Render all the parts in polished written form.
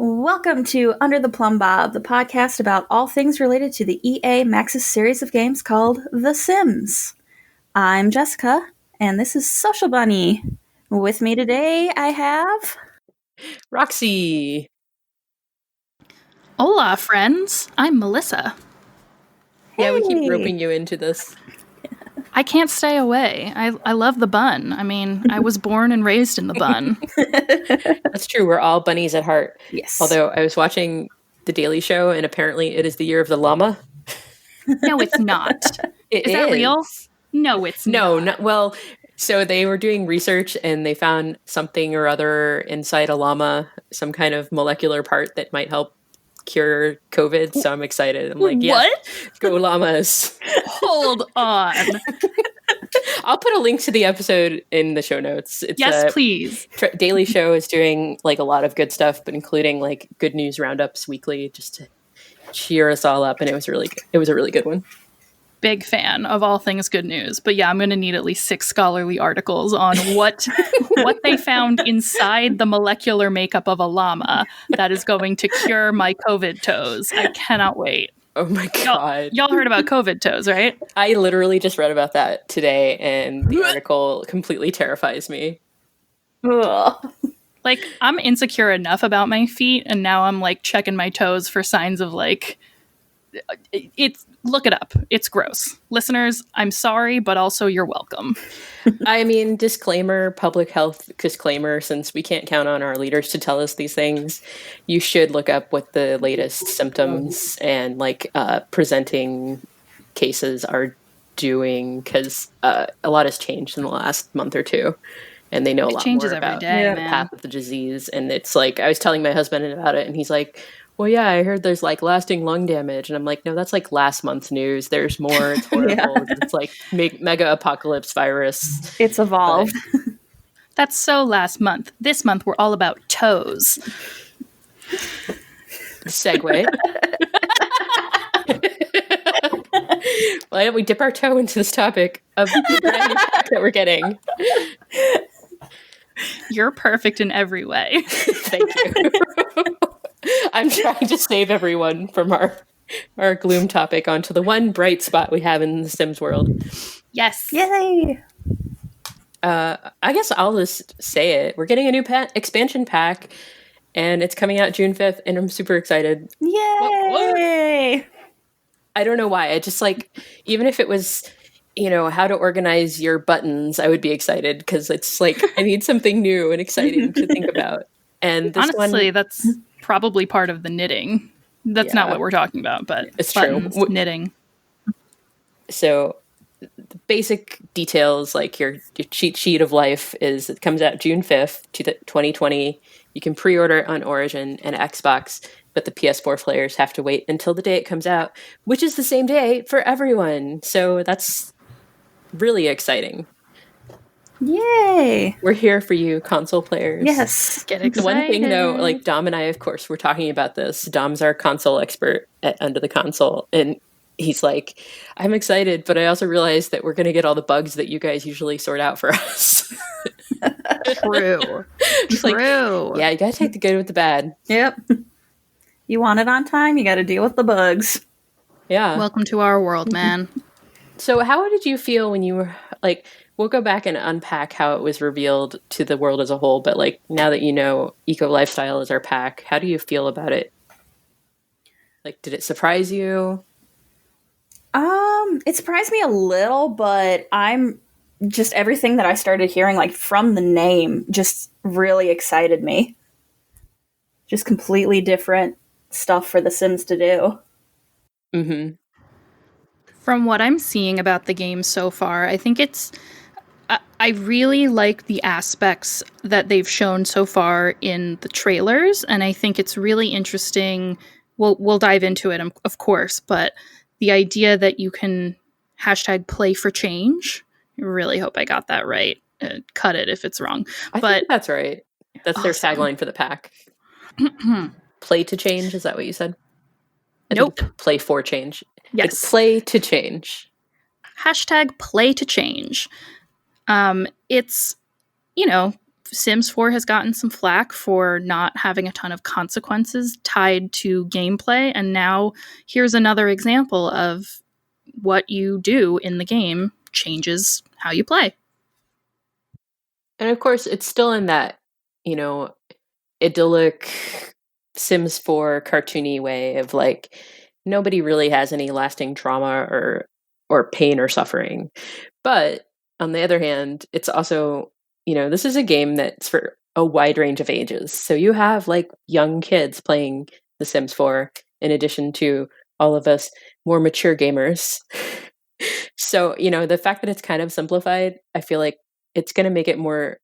Welcome to Under the Plumbob, the podcast about all things related to the EA Maxis series of games called The Sims. I'm Jessica, and this is Social Bunny. With me today, I have... Roxy. Hola, friends. I'm Melissa. Hey. Yeah, we keep roping you into this. I can't stay away. I love the bun. I mean, I was born and raised in the bun. That's true. We're all bunnies at heart. Yes. Although I was watching The Daily Show, and apparently it is the year of the llama. No, it's not. Is that real? No, it's not. No. Well, so they were doing research, and they found something or other inside a llama, some kind of molecular part that might help cure COVID. So I'm excited. I'm like, yeah, what? Go llamas. Hold on. I'll put a link to the episode in the show notes. Yes, please. Daily Show is doing like a lot of good stuff, but including like good news roundups weekly, just to cheer us all up. And it was a really good one. Big fan of all things good news. But yeah, I'm going to need at least 6 scholarly articles on what they found inside the molecular makeup of a llama that is going to cure my COVID toes. I cannot wait. Oh my God. Y'all heard about COVID toes, right? I literally just read about that today, and the article completely terrifies me. Ugh. Like, I'm insecure enough about my feet, and now I'm like checking my toes for signs of like, look it up. It's gross. Listeners, I'm sorry, but also you're welcome. I mean, disclaimer, public health disclaimer, since we can't count on our leaders to tell us these things, you should look up what the latest symptoms and like presenting cases are doing, because a lot has changed in the last month or two. And they know a lot more about the path of the disease. And it's like, I was telling my husband about it, and he's like, well, yeah, I heard there's like lasting lung damage. And I'm like, no, that's like last month's news. There's more. It's horrible. Yeah. It's like mega apocalypse virus. It's evolved. That's so last month. This month, we're all about toes. Segue. Why don't we dip our toe into this topic of the brand new pack that we're getting? You're perfect in every way. Thank you. I'm trying to save everyone from our gloom topic onto the one bright spot we have in the Sims world. Yes. Yay! I guess I'll just say it. We're getting a new expansion pack, and it's coming out June 5th, and I'm super excited. Yay! I don't know why. I just like, even if it was, how to organize your buttons, I would be excited, because it's like, I need something new and exciting to think about. And this honestly, that's probably part of the knitting. That's not what we're talking about, but it's buttons, true. Knitting. So the basic details, like your cheat sheet of life, is it comes out June 5th, 2020. You can pre-order it on Origin and Xbox, but the PS4 players have to wait until the day it comes out, which is the same day for everyone. So that's really exciting. Yay! We're here for you, console players. Yes. Get excited. The one thing, though, like Dom and I, of course, we're talking about this. Dom's our console expert at Under the Console, and he's like, I'm excited, but I also realize that we're going to get all the bugs that you guys usually sort out for us. True. True. Like, yeah, you got to take the good with the bad. Yep. You want it on time, you got to deal with the bugs. Yeah. Welcome to our world, man. So how did you feel when you were, like, we'll go back and unpack how it was revealed to the world as a whole, but like, now that you know Eco Lifestyle is our pack, how do you feel about it? Like, did it surprise you? It surprised me a little, but I'm just, everything that I started hearing, like, from the name just really excited me. Just completely different stuff for the Sims to do. Mm-hmm. From what I'm seeing about the game so far, I think I really like the aspects that they've shown so far in the trailers, and I think it's really interesting. We'll dive into it, of course, but the idea that you can #play for change. I really hope I got that right. Cut it if it's wrong. I think that's right. That's their tagline for the pack. Play to change? Is that what you said? Nope. Play for change. Yes. It's play to change. #play to change. It's, Sims 4 has gotten some flack for not having a ton of consequences tied to gameplay, and now here's another example of what you do in the game changes how you play. And of course, it's still in that, idyllic Sims 4 cartoony way of like nobody really has any lasting trauma or pain or suffering. But on the other hand, it's also, this is a game that's for a wide range of ages. So you have like young kids playing The Sims 4 in addition to all of us more mature gamers. So, the fact that it's kind of simplified, I feel like it's going to make it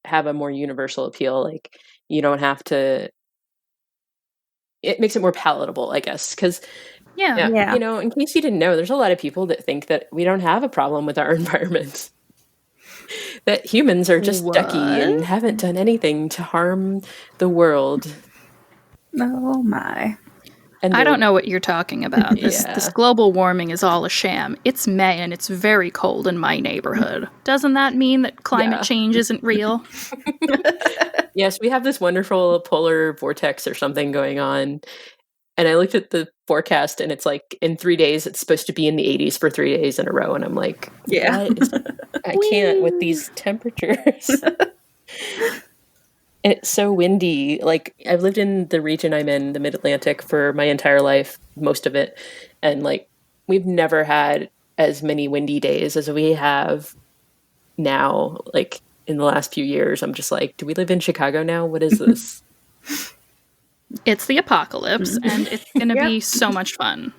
have a more universal appeal. Like you don't have to, it makes it more palatable, I guess. Because, Yeah. in case you didn't know, there's a lot of people that think that we don't have a problem with our environment. That humans are just ducky and haven't done anything to harm the world. Oh my. And I don't know what you're talking about. This global warming is all a sham. It's May and it's very cold in my neighborhood. Doesn't that mean that climate change isn't real? Yes, we have this wonderful polar vortex or something going on. And I looked at the forecast and it's like in 3 days, it's supposed to be in the 80s for 3 days in a row. And I'm like, I can't with these temperatures. It's so windy. Like I've lived in the region I'm in, the Mid-Atlantic, for my entire life, most of it. And like we've never had as many windy days as we have now. Like in the last few years, I'm just like, do we live in Chicago now? What is this? It's the apocalypse, and it's going to be so much fun.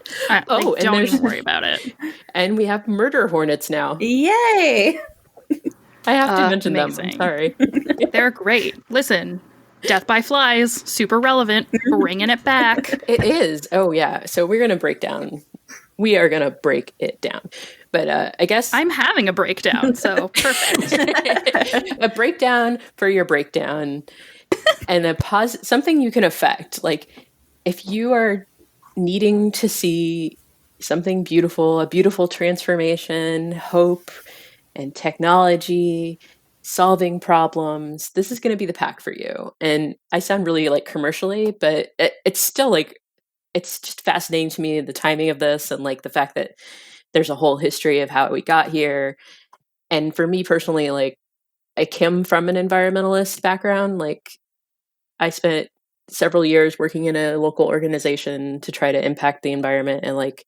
Don't even worry about it. And we have murder hornets now. Yay! I have to mention them. I'm sorry. They're great. Listen, Death by Flies, super relevant, bringing it back. It is. Oh, yeah. So we're going to break down. We are going to break it down. But I guess... I'm having a breakdown, so perfect. A breakdown for your breakdown. And something you can affect. Like, if you are needing to see something beautiful, a beautiful transformation, hope, and technology, solving problems, this is going to be the pack for you. And I sound really like commercially, but it's still like, it's just fascinating to me, the timing of this and like the fact that there's a whole history of how we got here. And for me personally, like I came from an environmentalist background. Like I spent several years working in a local organization to try to impact the environment and like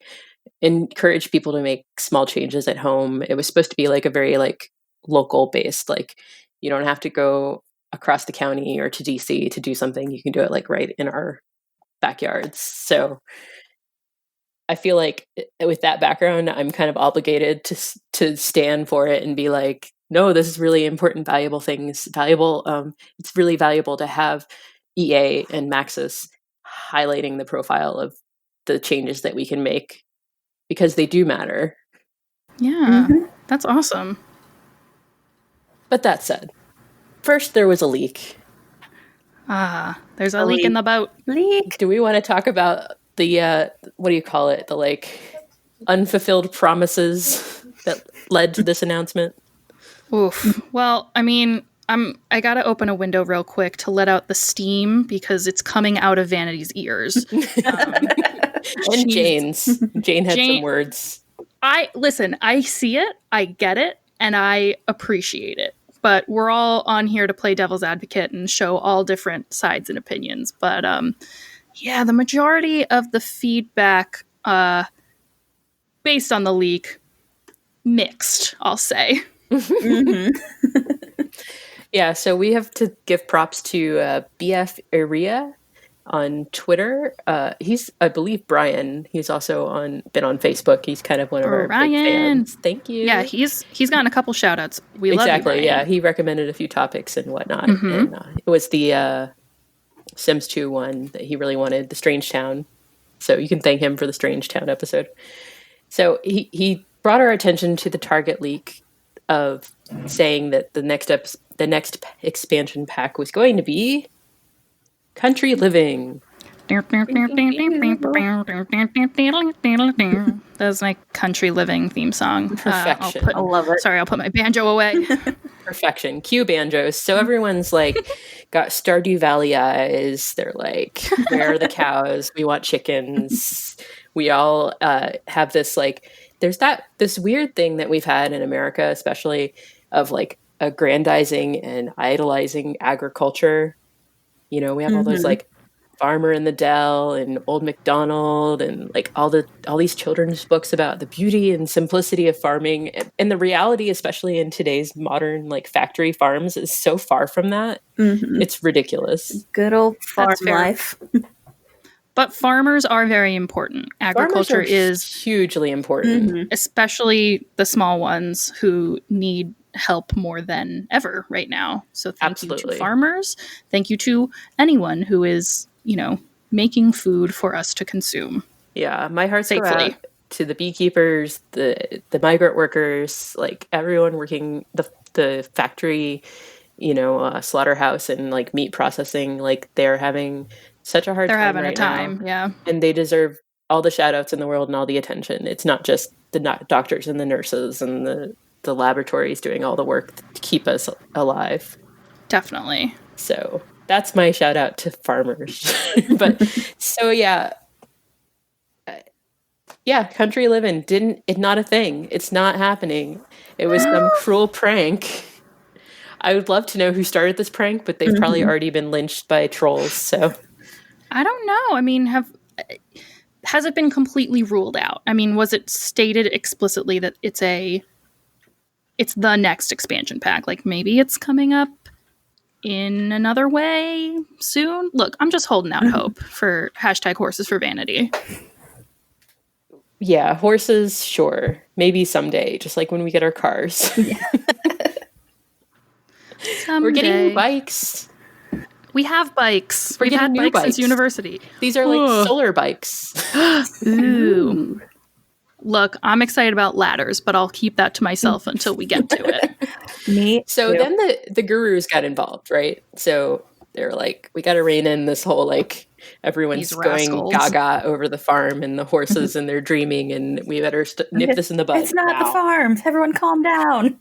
encourage people to make small changes at home. It was supposed to be like a very like local based, like you don't have to go across the county or to DC to do something. You can do it like right in our backyards. So I feel like with that background, I'm kind of obligated to stand for it and be like, no, this is really important, valuable things, valuable. It's really valuable to have EA and Maxis highlighting the profile of the changes that we can make because they do matter. Yeah, that's awesome. But that said, first there was a leak. There's a leak in the boat. Leak. Do we want to talk about the, what do you call it? The like unfulfilled promises that led to this announcement? Oof. Well, I mean, I gotta open a window real quick to let out the steam because it's coming out of Vanity's ears. And Jane's. Jane had some words. I see it, I get it, and I appreciate it. But we're all on here to play devil's advocate and show all different sides and opinions. But yeah, the majority of the feedback based on the leak, mixed, I'll say. Yeah, so we have to give props to BF Iria on Twitter. He's, I believe, Brian. He's also been on Facebook. He's kind of one of our big fans. Thank you. Yeah, he's gotten a couple shout outs. We love you, Brian. Yeah, he recommended a few topics and whatnot. And it was the Sims 2 one that he really wanted, the Strange Town. So you can thank him for the Strange Town episode. So he brought our attention to the Target leak of saying that the next expansion pack was going to be Country Living. That's my country living theme song. Perfection. I love it. Sorry, I'll put my banjo away. Perfection. Cue banjos. So everyone's like got Stardew Valley eyes. They're like, where are the cows? We want chickens. We all have this like, there's this weird thing that we've had in America, especially of like aggrandizing and idolizing agriculture. You know, we have all those like Farmer in the Dell and Old MacDonald and like all these children's books about the beauty and simplicity of farming, and the reality, especially in today's modern like factory farms, is so far from that. It's ridiculous. Good old farm life. But farmers are very important. Agriculture is hugely important, especially the small ones who need help more than ever right now. So thank you to farmers. Thank you to anyone who is, you know, making food for us to consume. Yeah, my heart's go out to the beekeepers, the migrant workers, like everyone working the factory, you know, slaughterhouse and like meat processing. Like they're having such a hard time. They're having right a time, now. yeah. And they deserve all the shout outs in the world and all the attention. It's not just the doctors and the nurses and the laboratories doing all the work to keep us alive. Definitely. So that's my shout out to farmers. But so yeah, country living it's not a thing. It's not happening. It was some cruel prank. I would love to know who started this prank, but they've probably already been lynched by trolls. So I don't know. I mean, has it been completely ruled out? I mean, was it stated explicitly that it's the next expansion pack? Like maybe it's coming up in another way soon? Look, I'm just holding out hope for #horses for vanity. Yeah, horses, sure. Maybe someday, just like when we get our cars. We're getting new bikes. We have bikes. We've had new bikes since university. These are like solar bikes. Ooh. Look, I'm excited about ladders, but I'll keep that to myself until we get to it. So then the gurus got involved, right? So they're like, we got to rein in this whole like everyone's going gaga over the farm and the horses and they're dreaming, and we better nip this in the bud. It's not the farm. Everyone calm down.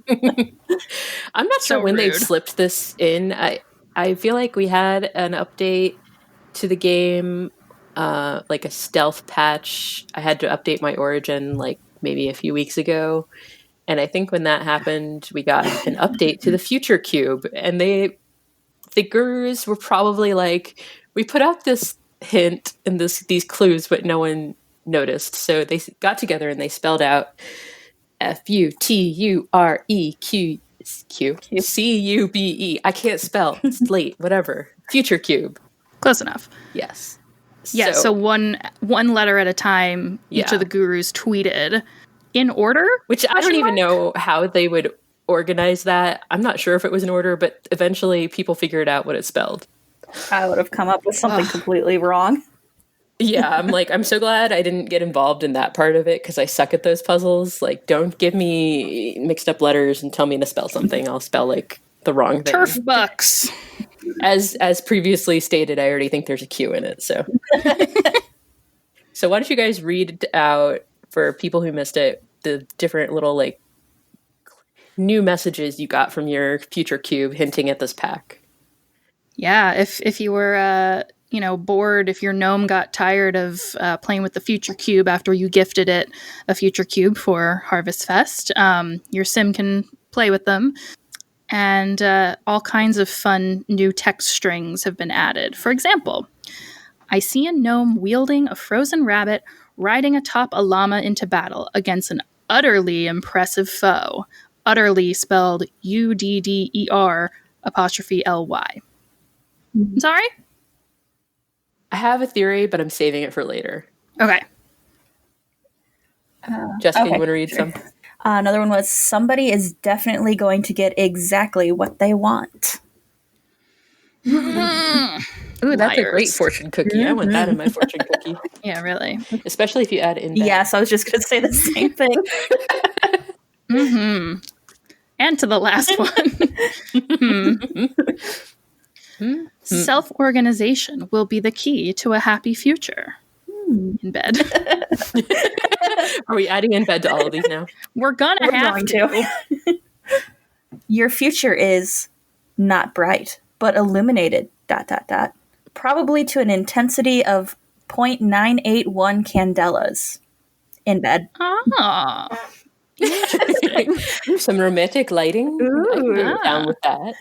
I'm not sure when they slipped this in. I feel like we had an update to the game, like a stealth patch. I had to update my origin like maybe a few weeks ago. And I think when that happened, we got an update to the future cube. And the gurus were probably like, we put out this hint and these clues, but no one noticed. So they got together and they spelled out FUTURECUBE. I can't spell. It's late. Whatever. Future cube. Close enough. Yes. Yeah. So one letter at a time. Each of the gurus tweeted in order. Which I don't even know how they would organize that. I'm not sure if it was in order, but eventually people figured out what it spelled. I would have come up with something completely wrong. Yeah, I'm so glad I didn't get involved in that part of it because I suck at those puzzles. Like, don't give me mixed up letters and tell me to spell something. I'll spell like the wrong thing. Turf bucks. As previously stated, I already think there's a Q in it. So, so why don't you guys read out for people who missed it the different little like new messages you got from your future cube hinting at this pack? Yeah, if you were bored, if your gnome got tired of playing with the future cube after you gifted it a future cube for Harvest Fest, your sim can play with them. And all kinds of fun new text strings have been added. For example, I see a gnome wielding a frozen rabbit riding atop a llama into battle against an utterly impressive foe. Utterly spelled UDDER''ly. Sorry? I have a theory, but I'm saving it for later. Okay. Jessica, you want to read some? Another one was, somebody is definitely going to get exactly what they want. Ooh, that's a great fortune cookie. I want that in my fortune cookie. Yeah, really. Especially if you add index. Yes, I was just going to say the same thing. And to the last one. Self-organization will be the key to a happy future. In bed. Are we adding in bed to all of these now? We're going to. Your future is not bright, but illuminated, ... Probably to an intensity of 0.981 candelas. In bed. Ah. Interesting. Some romantic lighting. I'm down with that.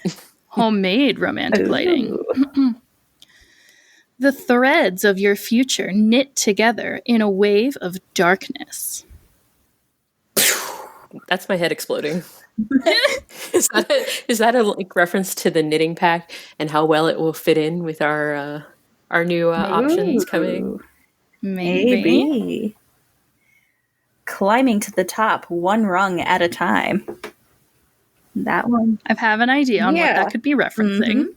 Homemade romantic lighting. The threads of your future knit together in a wave of darkness. That's my head exploding. Is that a reference to the knitting pack and how well it will fit in with our new options coming? Maybe. Climbing to the top one rung at a time. That one. I have an idea on what that could be referencing.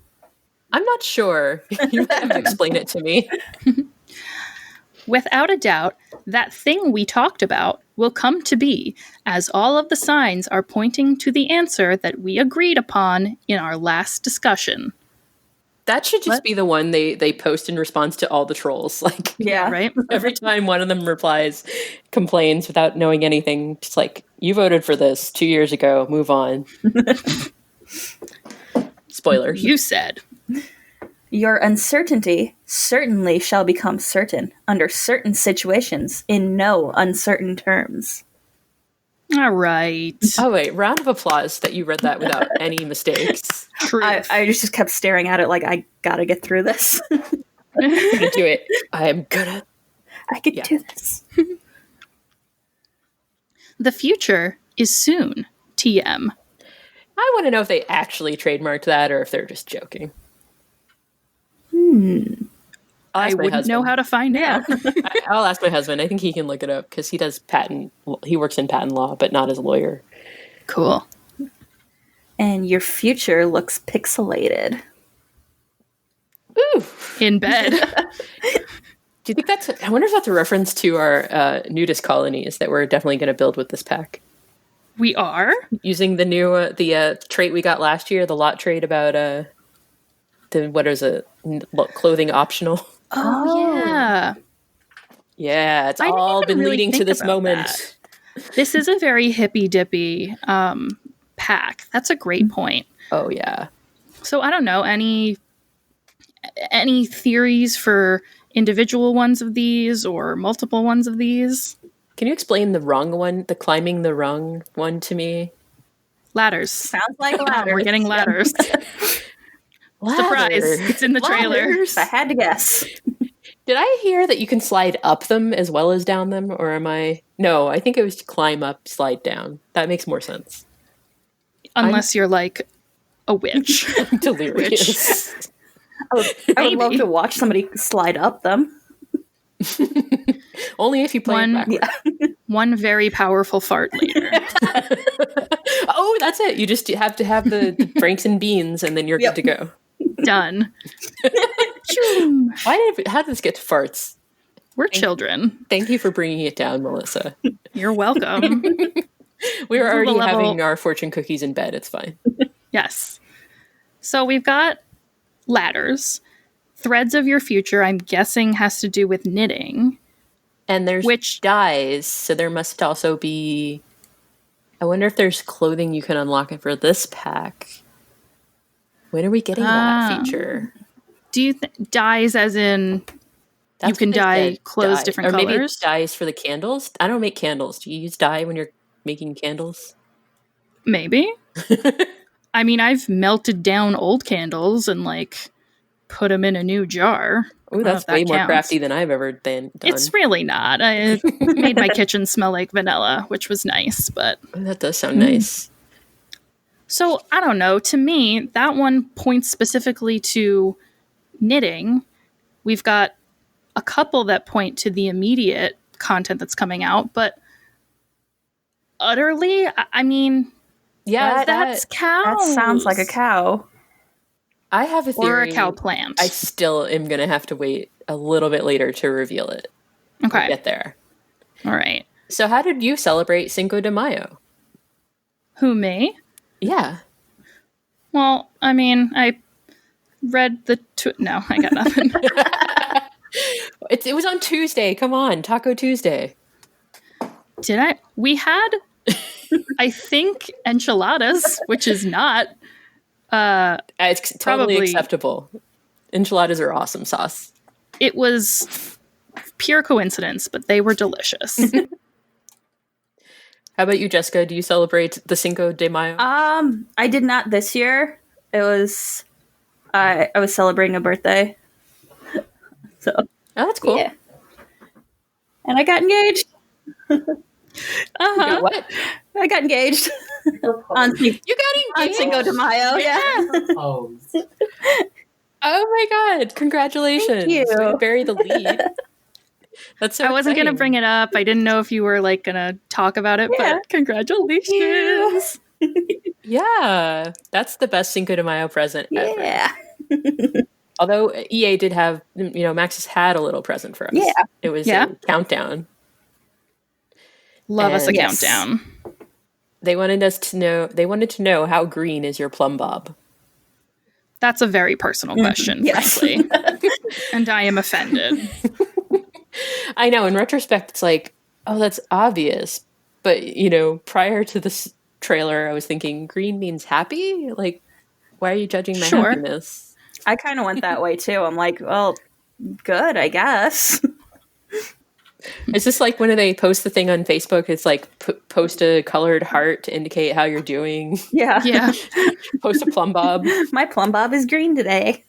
I'm not sure. You have to explain it to me. Without a doubt, that thing we talked about will come to be, as all of the signs are pointing to the answer that we agreed upon in our last discussion. That should just be the one they post in response to all the trolls. Yeah, right? Every time one of them complains without knowing anything, just like, you voted for this 2 years ago, move on. Spoilers. You said. Your uncertainty certainly shall become certain under certain situations in no uncertain terms. All right. Oh, wait. Round of applause that you read that without any mistakes. True. I just kept staring at it like, I gotta get through this. I'm gonna do it. I am gonna. I can do this. The future is soon, TM. I want to know if they actually trademarked that or if they're just joking. I wouldn't know how to find out. I'll ask my husband. I think he can look it up because he does he works in patent law, but not as a lawyer. Cool. And your future looks pixelated. Ooh. In bed. Do you think I wonder if that's a reference to our nudist colonies that we're definitely going to build with this pack? We are? Using the new, trait we got last year, the lot trait about, clothing optional. Oh, yeah. Yeah, it's all been really leading to this moment. That. This is a very hippy-dippy pack. That's a great point. Oh, yeah. So I don't know, any theories for individual ones of these or multiple ones of these? Can you explain the rung one, the climbing the rung one to me? Ladders. Sounds like ladders. We're getting ladders. Surprise. It's in the trailer. I had to guess. Did I hear that you can slide up them as well as down them? Or am I... No, I think it was climb up, slide down. That makes more sense. Unless you're like a witch. I'm delirious. I would love to watch somebody slide up them. Only if you play it backwards. Yeah. One very powerful fart later. Oh, that's it. You just have to have the Franks and beans, and then you're good to go. Done. How did this get to farts? We're children. Thank you for bringing it down, Melissa. You're welcome. We were already having our fortune cookies in bed. It's fine. Yes. So we've got ladders. Threads of your future, I'm guessing, has to do with knitting. And there's dyes, so there must also be... I wonder if there's clothing you can unlock it for this pack. When are we getting that feature? Do you dyes as in you can dye clothes different colors? Or maybe it's dyes for the candles? I don't make candles. Do you use dye when you're making candles? Maybe. I mean, I've melted down old candles and put them in a new jar. Oh, that's way more crafty than I've ever done. It's really not. It made my kitchen smell like vanilla, which was nice, but... That does sound nice. So, I don't know. To me, that one points specifically to knitting. We've got a couple that point to the immediate content that's coming out, but utterly, I mean... Yeah, that's cows. That sounds like a cow. I have a theory. Or a cow plant. I still am going to have to wait a little bit later to reveal it. Okay. We'll get there. All right. So how did you celebrate Cinco de Mayo? Who, me? Yeah. Well, I mean, I read the... No, I got nothing. It was on Tuesday. Come on, Taco Tuesday. Did I? We had, I think, enchiladas, which is not... it's totally probably acceptable. Enchiladas are awesome sauce. It was pure coincidence, but they were delicious. How about you, Jessica? Do you celebrate the Cinco de Mayo? I did not this year. It was I was celebrating a birthday. So that's cool. Yeah. And I got engaged. You got what? I got engaged. You got engaged on Cinco de Mayo. Yeah. Oh my God! Congratulations! Thank you. So you bury the lead. That's so I wasn't going to exciting. bring it up. I didn't know if you were like going to talk about it, but congratulations. Yeah, that's the best Cinco de Mayo present ever. Yeah. Although EA did have, Maxis had a little present for us. Yeah. It was a countdown. Love us a Yes. countdown. They wanted to know how green is your Plumbob. That's a very personal question, Yes. frankly. And I am offended. I know, in retrospect, it's like, oh, that's obvious. But, prior to this trailer, I was thinking green means happy? Like, why are you judging my happiness? I kind of went that way too. I'm like, well, good, I guess. Is this like when they post the thing on Facebook? It's like post a colored heart to indicate how you're doing. Yeah. Yeah. Post a Plumbob. My Plumbob is green today.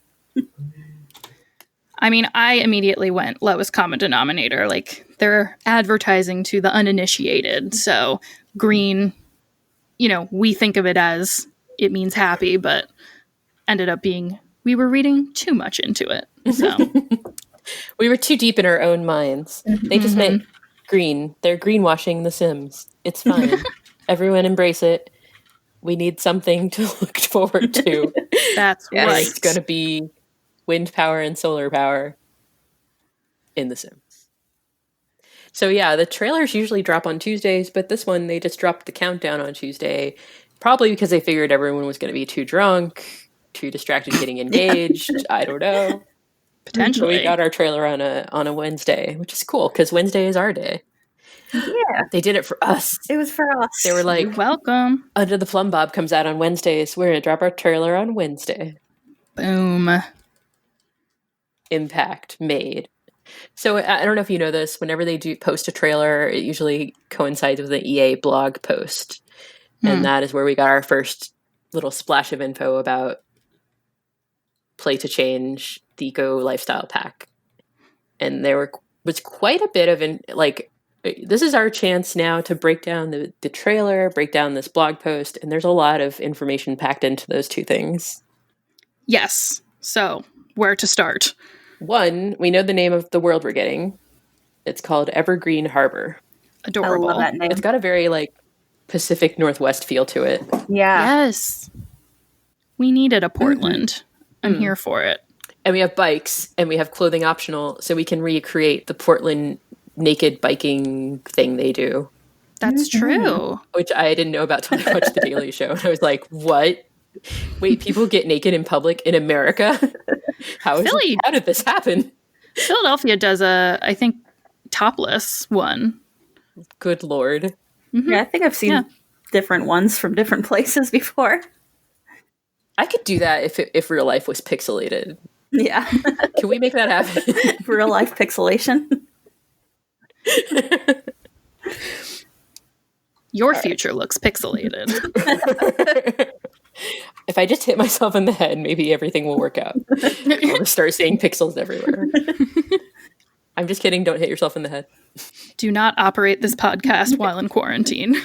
I mean, I immediately went lowest common denominator. Like, they're advertising to the uninitiated. So green, we think of it as it means happy, but ended up being, we were reading too much into it. So we were too deep in our own minds. They just meant green. They're greenwashing The Sims. It's fine. Everyone embrace it. We need something to look forward to. That's right. It's going to be wind power and solar power in The Sims. So yeah, the trailers usually drop on Tuesdays, but this one, they just dropped the countdown on Tuesday, probably because they figured everyone was going to be too drunk, too distracted getting engaged. I don't know. Potentially. So we got our trailer on a Wednesday, which is cool because Wednesday is our day. Yeah. They did it for us. It was for us. They were like, You're welcome. Under the Plumbob comes out on Wednesdays. We're going to drop our trailer on Wednesday. Boom. Impact made. So I don't know if you know this. Whenever they do post a trailer, it usually coincides with an EA blog post. And that is where we got our first little splash of info about Play to Change, the Eco Lifestyle Pack. And there was quite a bit of, this is our chance now to break down the trailer, break down this blog post, and there's a lot of information packed into those two things. Yes. So, where to start? One, we know the name of the world we're getting. It's called Evergreen Harbor. Adorable. I love that name. It's got a very, Pacific Northwest feel to it. Yeah. Yes. We needed a Portland. I'm here for it. And we have bikes, and we have clothing optional, so we can recreate the Portland naked biking thing they do. That's true. Which I didn't know about till I watched The Daily Show. And I was like, what? Wait, people get naked in public in America? How did this happen? Philadelphia does I think, topless one. Good Lord. Mm-hmm. Yeah, I think I've seen different ones from different places before. I could do that if real life was pixelated. Yeah. Can we make that happen? Real life pixelation. Your future looks pixelated. If I just hit myself in the head, maybe everything will work out. I'll just start seeing pixels everywhere. I'm just kidding. Don't hit yourself in the head. Do not operate this podcast while in quarantine.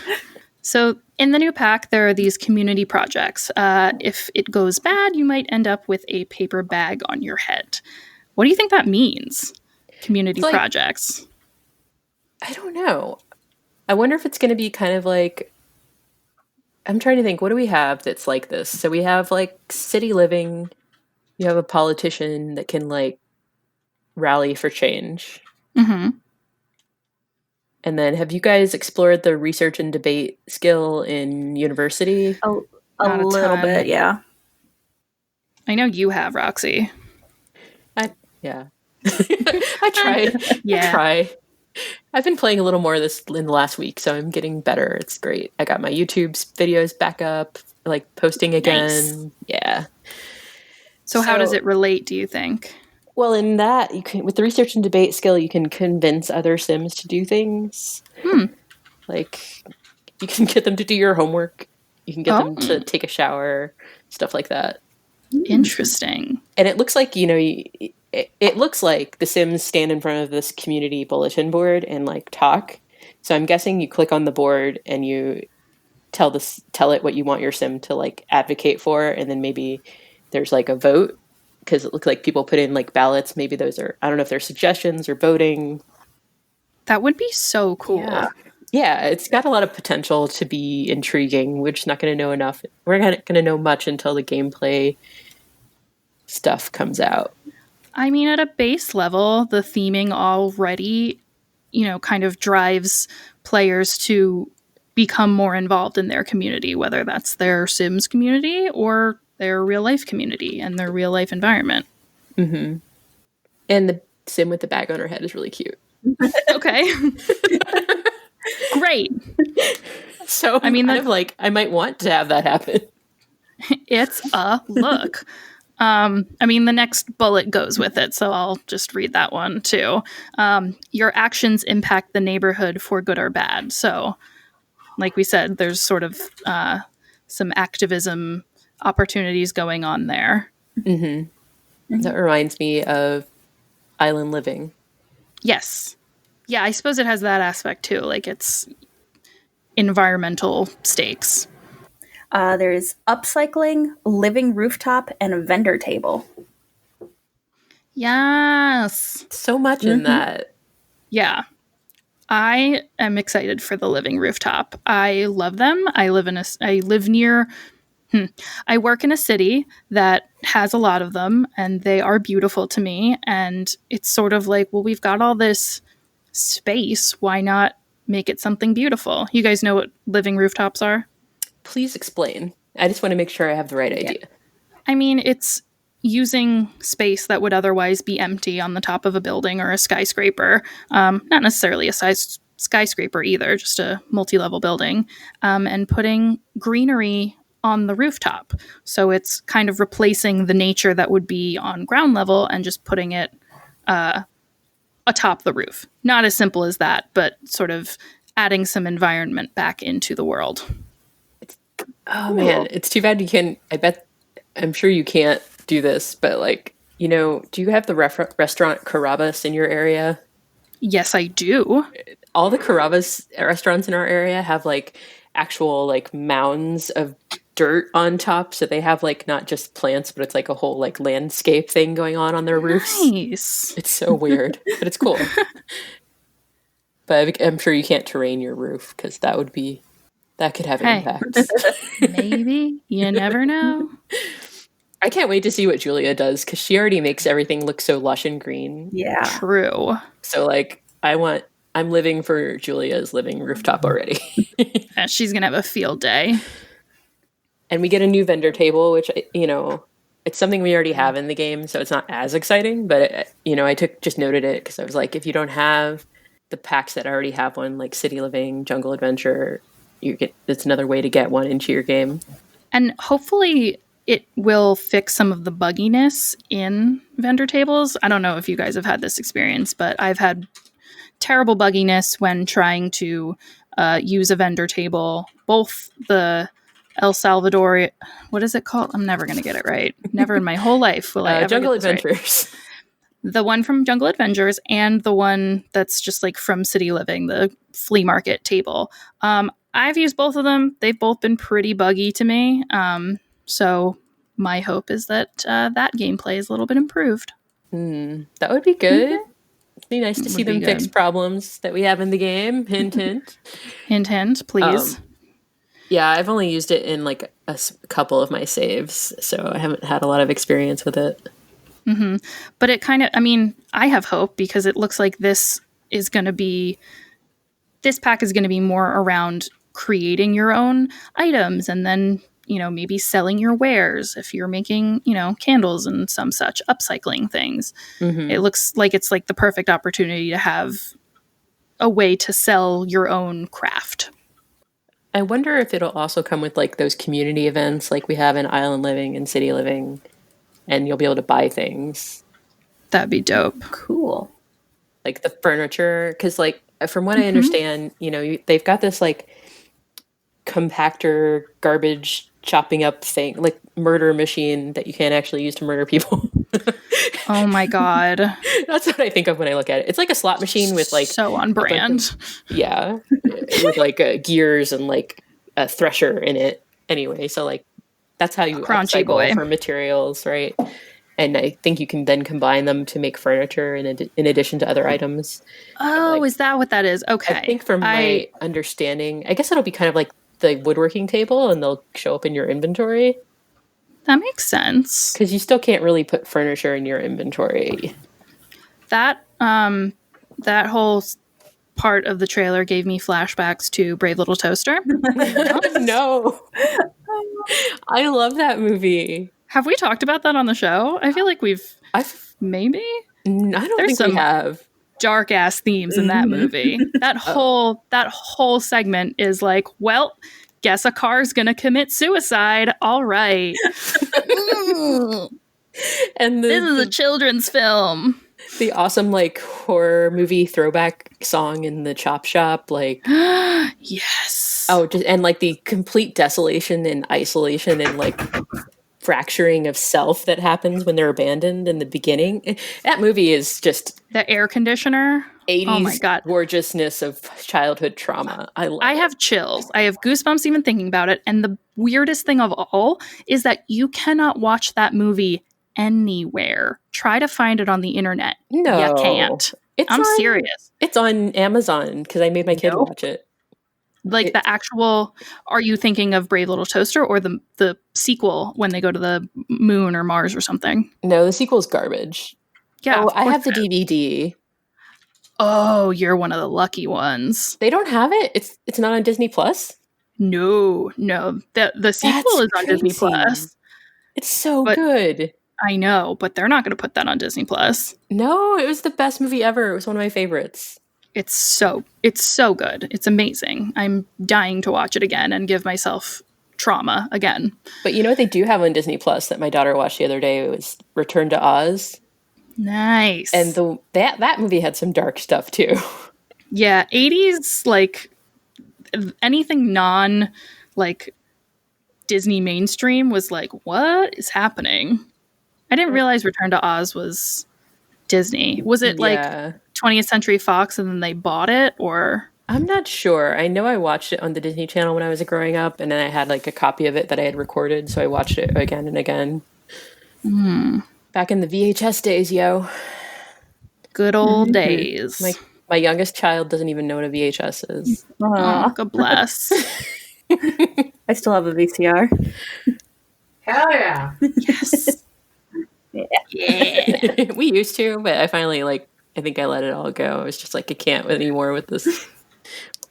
So in the new pack, there are these community projects. If it goes bad, you might end up with a paper bag on your head. What do you think that means? Community projects. I don't know. I wonder if it's going to be kind of like, I'm trying to think, what do we have that's like this? So we have city living. You have a politician that can rally for change. Mm-hmm. And then have you guys explored the research and debate skill in university? A little bit, yeah. I know you have, Roxy. Yeah. I try. Yeah. I try. I've been playing a little more this in the last week, so I'm getting better. It's great. I got my YouTube videos back up, like posting again. Nice. Yeah. So how does it relate, do you think? Well, in that, you can, with the research and debate skill, you can convince other Sims to do things. Like, you can get them to do your homework. You can get them to take a shower, stuff like that. Interesting. And it looks like, it looks like the Sims stand in front of this community bulletin board and like talk. So I'm guessing you click on the board and you tell it what you want your Sim to like advocate for, and then maybe there's like a vote, because it looks like people put in like ballots. Maybe those are, I don't know if they're suggestions or voting. That would be so cool. Yeah, it's got a lot of potential to be intriguing. We're just not going to know enough. We're not going to know much until the gameplay stuff comes out. I mean, at a base level, the theming already, kind of drives players to become more involved in their community, whether that's their Sims community or their real life community and their real life environment. Mm-hmm. And the Sim with the bag on her head is really cute. Okay. Great. So I mean, I might want to have that happen. It's a look. The next bullet goes with it, so I'll just read that one too. Your actions impact the neighborhood for good or bad. So, like we said, there's sort of some activism opportunities going on there. Mm-hmm. That reminds me of Island Living. Yes. Yeah, I suppose it has that aspect too. Like, it's environmental stakes. There's upcycling, living rooftop, and a vendor table. Yes. So much in that. Yeah. I am excited for the living rooftop. I love them. I work in a city that has a lot of them, and they are beautiful to me. And it's sort of like, well, we've got all this space. Why not make it something beautiful? You guys know what living rooftops are? Please explain. I just want to make sure I have the right idea. I mean, it's using space that would otherwise be empty on the top of a building or a skyscraper. Not necessarily a skyscraper either, just a multi-level building, and putting greenery on the rooftop. So it's kind of replacing the nature that would be on ground level and just putting it atop the roof. Not as simple as that, but sort of adding some environment back into the world. Oh man, it's too bad I'm sure you can't do this, but like, do you have the restaurant Carrabba's in your area? Yes, I do. All the Carrabba's restaurants in our area have like actual like mounds of dirt on top, so they have like not just plants, but it's like a whole like landscape thing going on their roofs. Nice. It's so weird, but it's cool. But I'm sure you can't terrain your roof, because that could have an impact. Maybe. You never know. I can't wait to see what Julia does, because she already makes everything look so lush and green. Yeah. True. So like, I'm living for Julia's living rooftop already. She's going to have a field day. And we get a new vendor table, which, it's something we already have in the game, so it's not as exciting. But, I just noted it because I was like, if you don't have the packs that already have one, like City Living, Jungle Adventure, it's another way to get one into your game. And hopefully it will fix some of the bugginess in vendor tables. I don't know if you guys have had this experience, but I've had terrible bugginess when trying to use a vendor table. Both the El Salvador, what is it called? I'm never going to get it right. Never in my whole life will I ever Jungle get this Adventures. Right. The one from Jungle Adventures and the one that's just like from City Living, the flea market table. I've used both of them. They've both been pretty buggy to me. So my hope is that that gameplay is a little bit improved. That would be good. It'd be nice to see them fix problems that we have in the game. Hint, hint. Hint, hint, please. Yeah, I've only used it in like a couple of my saves, so I haven't had a lot of experience with it. Mm-hmm. But it kind of, I have hope, because it looks like this pack is going to be more around creating your own items and then maybe selling your wares if you're making, candles and some such, upcycling things. It looks like it's like the perfect opportunity to have a way to sell your own craft. I wonder if it'll also come with like those community events like we have in Island Living and City Living, and you'll be able to buy things. That'd be dope. Cool. Like the furniture, because like from what I understand, they've got this like compactor garbage chopping up thing, like murder machine that you can't actually use to murder people. Oh my God. That's what I think of when I look at it. It's like a slot machine with like so on brand. With like gears and like a thresher in it. Anyway, so like that's how you upcycle for materials, right? And I think you can then combine them to make furniture in addition to other items. Oh, like, is that what that is? Okay. I think from my understanding, I guess it'll be kind of like the woodworking table, and they'll show up in your inventory. That makes sense. Because you still can't really put furniture in your inventory. That whole part of the trailer gave me flashbacks to Brave Little Toaster. No. I love that movie. Have we talked about that on the show? I feel like maybe? I don't think we have. Dark ass themes in that movie. That whole segment is like, well, guess a car's gonna commit suicide. All right. And this is a children's film. The awesome like horror movie throwback song in the chop shop, like yes. Oh, and like the complete desolation and isolation and like fracturing of self that happens when they're abandoned in the beginning. That movie is just the air conditioner. 80s oh my God. Gorgeousness of childhood trauma. I have chills. I have goosebumps even thinking about it. And the weirdest thing of all is that you cannot watch that movie anywhere. Try to find it on the internet. No. You can't. I'm serious. It's on Amazon because I made my kid watch it. Like the actual, are you thinking of Brave Little Toaster or the sequel when they go to the moon or Mars or something? No, the sequel's garbage. Yeah. I have the DVD. Oh, you're one of the lucky ones. They don't have it? It's not on Disney Plus? No. The sequel is on Disney Plus. It's so good. I know, but they're not going to put that on Disney Plus. No, it was the best movie ever. It was one of my favorites. It's so good. It's amazing. I'm dying to watch it again and give myself trauma again. But you know what they do have on Disney Plus that my daughter watched the other day? It was Return to Oz. Nice. And that movie had some dark stuff too. Yeah, 80s, like anything non like Disney mainstream was like, what is happening? I didn't realize Return to Oz was Disney. Was it like 20th Century Fox and then they bought it, or? I'm not sure. I know I watched it on the Disney Channel when I was growing up, and then I had like a copy of it that I had recorded, so I watched it again and again. Back in the VHS days, yo. Good old days. My youngest child doesn't even know what a VHS is. Oh, God bless. I still have a VCR. Hell yeah. Yes. Yeah. We used to, but I finally I think I let it all go. I was just like, I can't anymore with this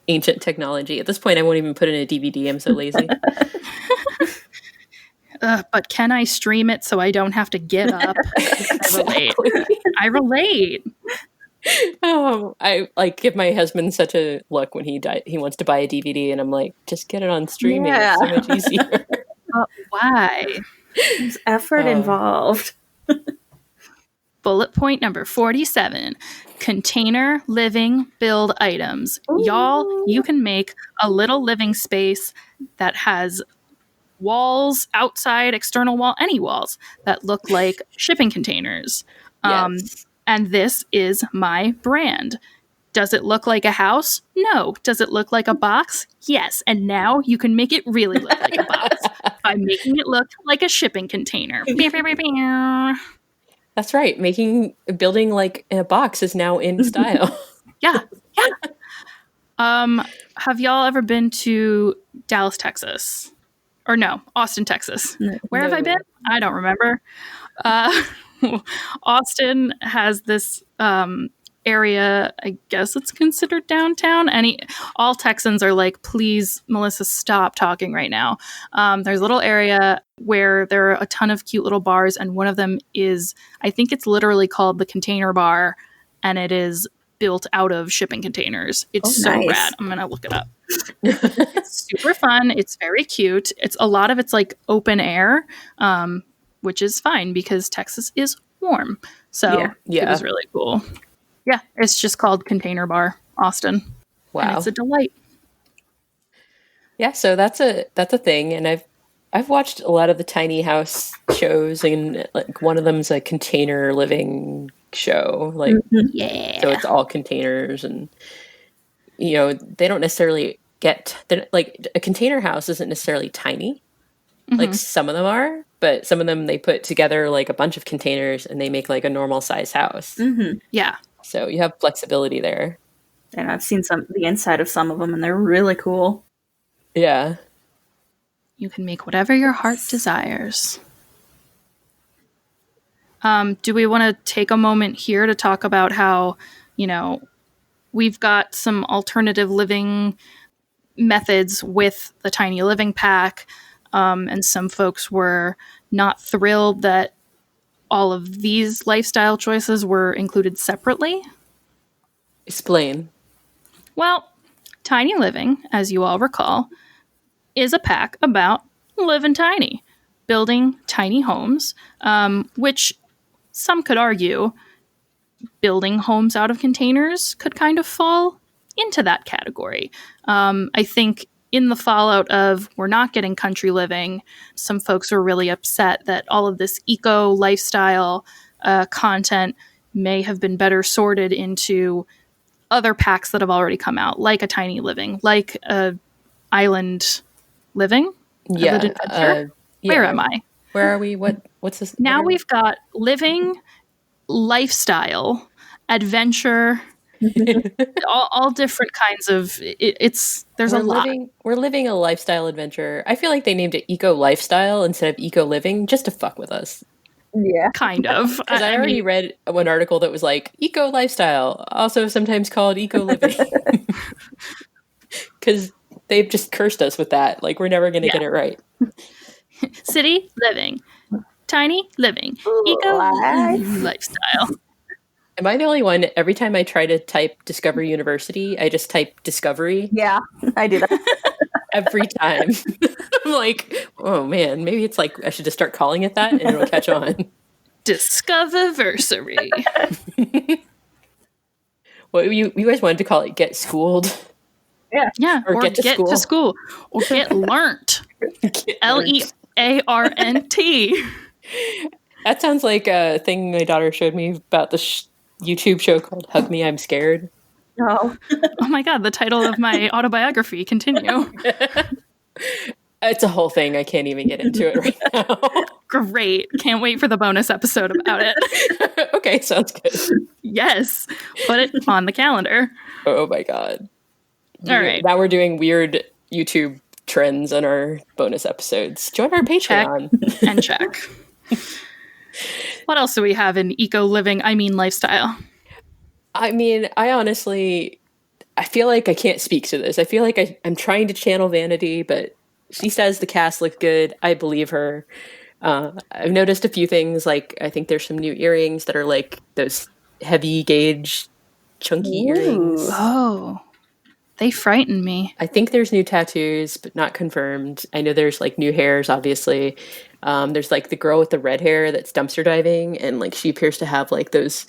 ancient technology. At this point, I won't even put in a DVD. I'm so lazy. But can I stream it so I don't have to get up? I relate. Oh, I give my husband such a look when he wants to buy a DVD, and I'm like, just get it on streaming. Yeah. It's so much easier. Why? There's effort involved. Bullet point number 47. Container living build items. Ooh. Y'all, you can make a little living space that has walls outside, external wall, any walls that look like shipping containers. Yes. And this is my brand. Does it look like a house? No. Does it look like a box? Yes. And now you can make it really look like a box by making it look like a shipping container. That's right. Building like a box is now in style. Yeah. Have y'all ever been to Dallas, Texas? Or no, Austin, Texas. Where have I been? I don't remember. Austin has this area, I guess it's considered downtown. All Texans are like, please, Melissa, stop talking right now. There's a little area where there are a ton of cute little bars, and one of them is, I think it's literally called the Container Bar, and it is built out of shipping containers. It's so rad. I'm gonna look it up. It's super fun. It's very cute. It's a lot of it's like open air, which is fine because Texas is warm. So it was really cool. Yeah, it's just called Container Bar, Austin. Wow, and it's a delight. Yeah, so that's a thing, and I've watched a lot of the tiny house shows, and like one of them's a container living show, like so it's all containers, and they don't necessarily like a container house isn't necessarily tiny. Like some of them are, but some of them they put together like a bunch of containers and they make like a normal size house. Yeah. So you have flexibility there. And I've seen the inside of some of them, and they're really cool. Yeah. You can make whatever your heart desires. Do we want to take a moment here to talk about how, we've got some alternative living methods with the Tiny Living Pack, and some folks were not thrilled that all of these lifestyle choices were included separately? Explain. Well, Tiny Living, as you all recall, is a pack about living tiny, building tiny homes, which some could argue building homes out of containers could kind of fall into that category. I think in the fallout of we're not getting country living, some folks are really upset that all of this eco lifestyle content may have been better sorted into other packs that have already come out, like a Tiny Living, like a Island Living. Yeah. Where am I? Where are we? What's this? Now we've got living, lifestyle, adventure, all different kinds of. There's a lot. We're living a lifestyle adventure. I feel like they named it eco lifestyle instead of eco living just to fuck with us. Yeah, kind of. Because I already read one article that was like eco lifestyle, also sometimes called eco living, because they've just cursed us with that. Like we're never going to get it right. City living, tiny living, eco lifestyle. Am I the only one? Every time I try to type Discovery University, I just type Discovery. Yeah, I do that. Every time. I'm like, oh man, maybe it's like I should just start calling it that and it'll catch on. Discoversary. Well, you guys wanted to call it Get Schooled. Yeah. Or get to school. Or get learnt. LEARNT. That sounds like a thing my daughter showed me about the YouTube show called Hug Me, I'm Scared. Oh. Oh my god, the title of my autobiography. Continue. It's a whole thing. I can't even get into it right now. Great. Can't wait for the bonus episode about it. Okay, sounds good. Yes. Put it on the calendar. Oh my god. All right. Now we're doing weird YouTube trends on our bonus episodes. Join our Patreon. Check and check. What else do we have in eco living? I mean, lifestyle. I mean, I feel like I can't speak to this. I feel like I'm trying to channel Vanity, but she says the cast looked good. I believe her. I've noticed a few things. Like, I think there's some new earrings that are like those heavy gauge, chunky earrings. Oh, they frighten me. I think there's new tattoos, but not confirmed. I know there's like new hairs, obviously. There's like the girl with the red hair that's dumpster diving, and like she appears to have like those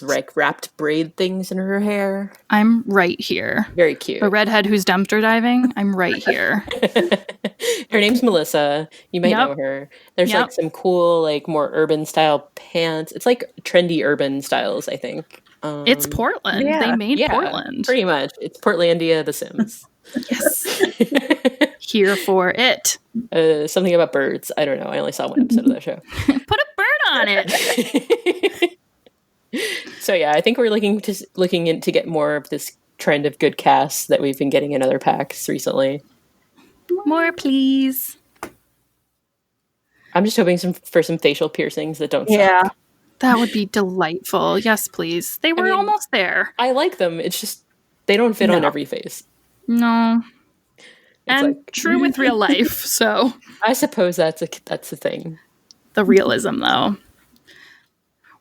like wrapped braid things in her hair. I'm right here. Very cute. The redhead who's dumpster diving. I'm right here. Her name's Melissa. You might know her. There's like some cool, like more urban style pants. It's like trendy urban styles, I think. It's Portland. Yeah. They made Portland. Pretty much. It's Portlandia, The Sims. Yes. Here for it. Something about birds. I don't know. I only saw one episode of that show. Put a bird on it. So yeah, I think we're looking in to get more of this trend of good casts that we've been getting in other packs recently. More, please. I'm just hoping for some facial piercings that don't suck. Yeah. That would be delightful. Yes, please. They were almost there. I like them. It's just they don't fit on every face. No. It's and true with real life, so. I suppose that's the thing. The realism, though.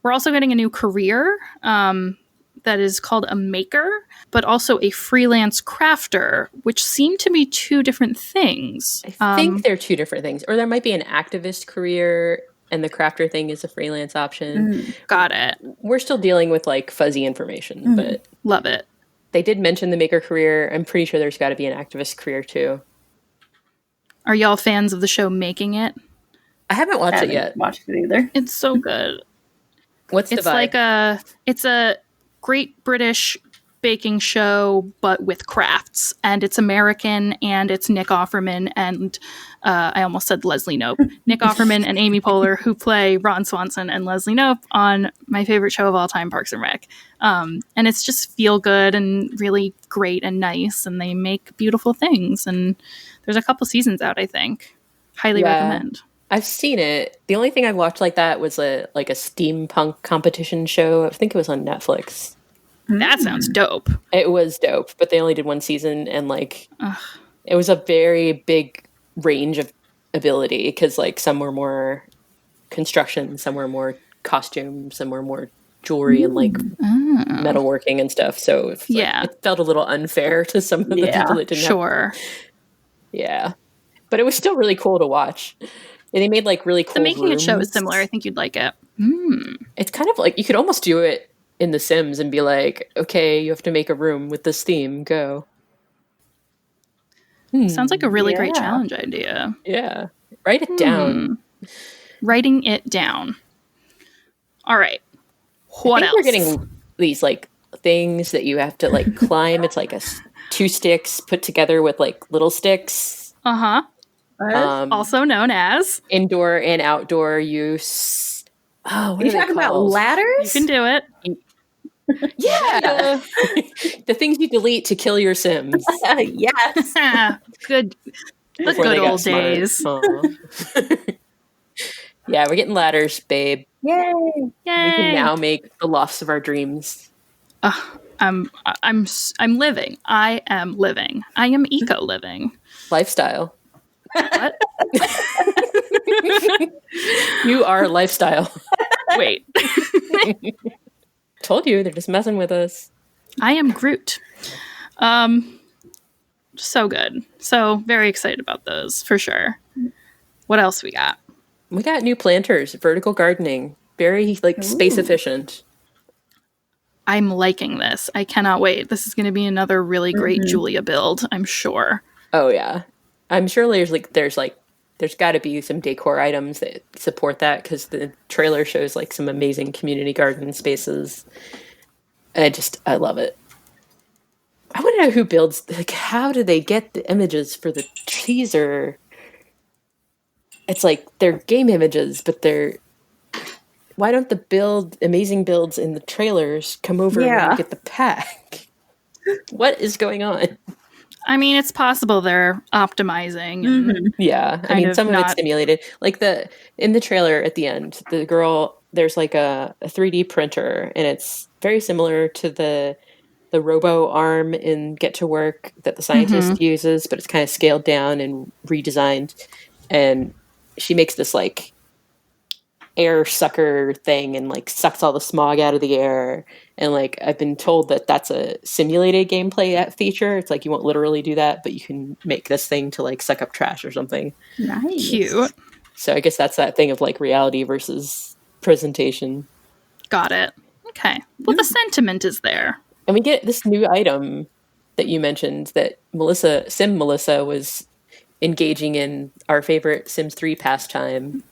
We're also getting a new career that is called a maker, but also a freelance crafter, which seem to be two different things. I think they're two different things. Or there might be an activist career and the crafter thing is a freelance option. Got it. We're still dealing with like fuzzy information, but love it. They did mention the maker career. I'm pretty sure there's got to be an activist career too. Are y'all fans of the show Making It? I haven't watched it yet. Watched it either. It's so good. What's the vibe? It's a Great British baking show, but with crafts, and it's American, and it's Nick Offerman and I almost said Leslie Knope. Nick Offerman and Amy Poehler, who play Ron Swanson and Leslie Knope on my favorite show of all time, Parks and Rec. And it's just feel good and really great and nice, and they make beautiful things. And there's a couple seasons out, I think. Highly recommend. I've seen it. The only thing I've watched like that was a steampunk competition show. I think it was on Netflix. That sounds dope. It was dope, but they only did one season, and it was a very big range of ability because like some were more construction, some were more costume, some were more jewelry and like metalworking and stuff. So it felt a little unfair to some of the people that didn't have. Yeah, but it was still really cool to watch. And they made like really cool. The Making rooms. It show is similar. I think you'd like it. It's kind of like you could almost do it in The Sims and be like, okay, you have to make a room with this theme. Go. Sounds like a really great challenge idea. Yeah. Write it down. Writing it down. All right. What else? We're getting these like things that you have to like climb. It's like two sticks put together with like little sticks. Uh-huh. Also known as indoor and outdoor use. Oh, what are you talking about? Ladders? You can do it. Yeah. The things you delete to kill your Sims. Yes. Good. The good old days. Yeah, we're getting ladders, babe. Yay. We can now make the lofts of our dreams. I'm living. I am living. I am eco-living. Lifestyle. What? You are lifestyle. Wait. Told you, they're just messing with us. I am Groot. So good. So very excited about those for sure. What else we got? We got new planters, vertical gardening, very space efficient. I'm liking this. I cannot wait. This is going to be another really great Julia build, I'm sure. Oh yeah. I'm sure there's got to be some decor items that support that because the trailer shows like some amazing community garden spaces. And I love it. I want to know who builds, like, how do they get the images for the teaser? It's like they're game images, but why don't the amazing builds in the trailers come over and get the pack? What is going on? I mean, it's possible they're optimizing. And yeah, I mean, some of it's simulated. Like in the trailer at the end, the girl, there's like a 3D printer, and it's very similar to the robo arm in Get to Work that the scientist uses, but it's kind of scaled down and redesigned. And she makes this like air sucker thing and like sucks all the smog out of the air. And like I've been told that that's a simulated gameplay feature. It's like you won't literally do that, but you can make this thing to like suck up trash or something. Nice. Cute. So I guess that's that thing of like reality versus presentation. Got it. Okay. Well, the sentiment is there. And we get this new item that you mentioned that Melissa was engaging in our favorite Sims 3 pastime.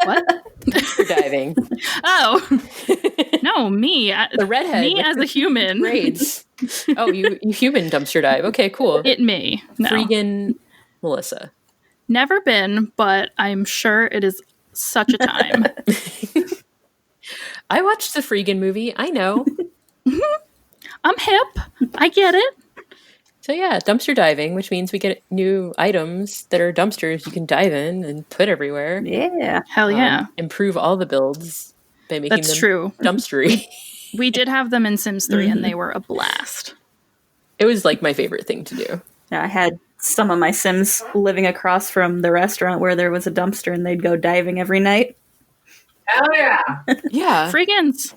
What? Dumpster diving. Oh. No, me. The redhead. Me as a human. Braids. Oh, you human dumpster dive. Okay, cool. Me. No. Freaking Melissa. Never been, but I'm sure it is such a time. I watched the Freegan movie. I know. I'm hip. I get it. So yeah, dumpster diving, which means we get new items that are dumpsters you can dive in and put everywhere. Yeah. Hell yeah. Improve all the builds. by making That's them true. dumpstery. We did have them in Sims 3 and they were a blast. It was like my favorite thing to do. Yeah, I had some of my Sims living across from the restaurant where there was a dumpster, and they'd go diving every night. Hell yeah. Yeah. Friggins.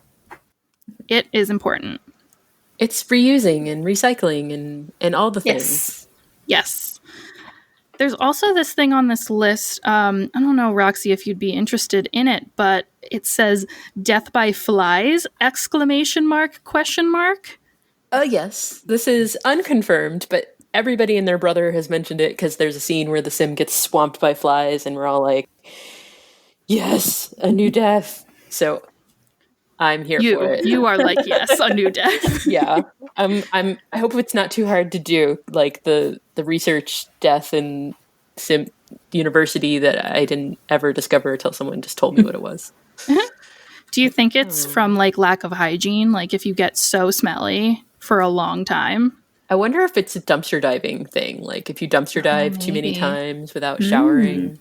It is important. It's reusing and recycling and all the things. Yes. Yes. There's also this thing on this list. I don't know, Roxy, if you'd be interested in it, but it says death by flies, exclamation mark, question mark. Yes. This is unconfirmed, but everybody and their brother has mentioned it because there's a scene where the sim gets swamped by flies and we're all like, yes, a new death. So I'm here for it. You are like, yes, a new death. Yeah. I hope it's not too hard to do, like the research death in Sim University that I didn't ever discover until someone just told me what it was. Do you think it's from like lack of hygiene? Like if you get so smelly for a long time? I wonder if it's a dumpster diving thing. Like if you dumpster dive too many maybe. times without showering.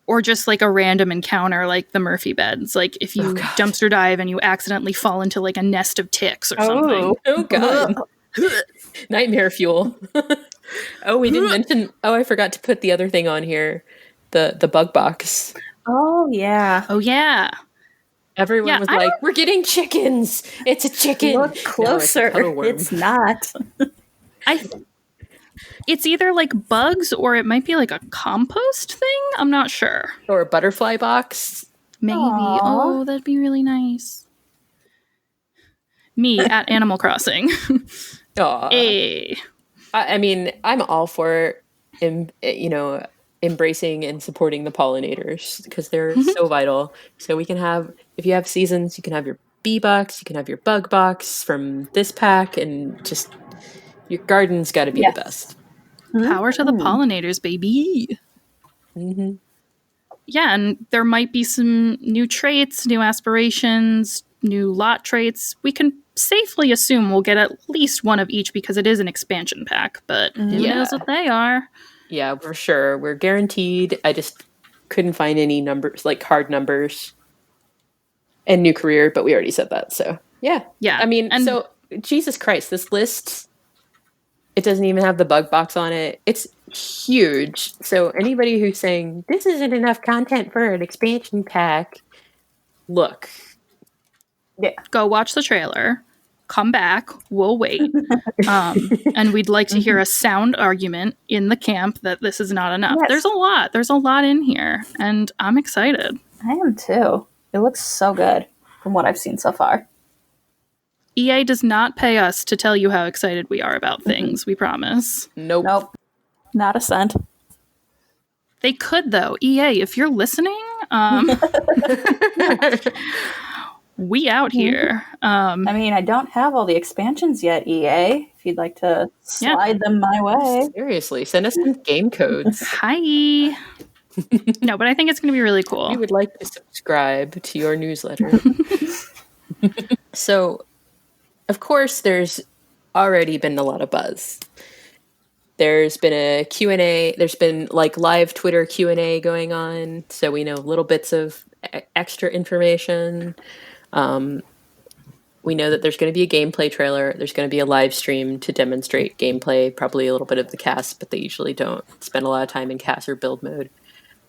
Or just like a random encounter like the Murphy beds. Like if you dumpster dive and you accidentally fall into like a nest of ticks or something. Oh God. Nightmare fuel. Oh, we didn't mention. Oh, I forgot to put the other thing on here. The bug box. Oh, yeah. Oh yeah. Everyone was like, "We're getting chickens. It's a chicken." Look closer. No, it's not. It's either like bugs or it might be like a compost thing. I'm not sure. Or a butterfly box. Maybe. Aww. Oh, that'd be really nice. Me at Animal Crossing. Aw. Hey. I mean, I'm all for, embracing and supporting the pollinators because they're so vital. So we can have, if you have seasons, you can have your bee box, you can have your bug box from this pack, and just your garden's got to be the best. Power to the pollinators, baby. Mm-hmm. Yeah, and there might be some new traits, new aspirations, new lot traits. We can safely assume we'll get at least one of each because it is an expansion pack, but who knows what they are. Yeah, for sure. We're guaranteed. I just couldn't find any numbers, like hard numbers. And new career, but we already said that, so yeah. Yeah. I mean, so Jesus Christ, this list, it doesn't even have the bug box on it. It's huge. So anybody who's saying, this isn't enough content for an expansion pack, look. Yeah. Go watch the trailer. Come back. We'll wait. And we'd like to hear a sound argument in the camp that this is not enough. Yes. There's a lot. There's a lot in here. And I'm excited. I am too. It looks so good from what I've seen so far. EA does not pay us to tell you how excited we are about things. We promise. Nope. Not a cent. They could, though. EA, if you're listening, we out here. I mean, I don't have all the expansions yet, EA. If you'd like to slide them my way. Seriously, send us some game codes. Hi. No, but I think it's going to be really cool. We would like to subscribe to your newsletter. So, of course, there's already been a lot of buzz. There's been a Q&A. There's been like live Twitter Q&A going on. So we know little bits of extra information. We know that there's going to be a gameplay trailer. There's going to be a live stream to demonstrate gameplay, probably a little bit of the cast, but they usually don't spend a lot of time in cast or build mode.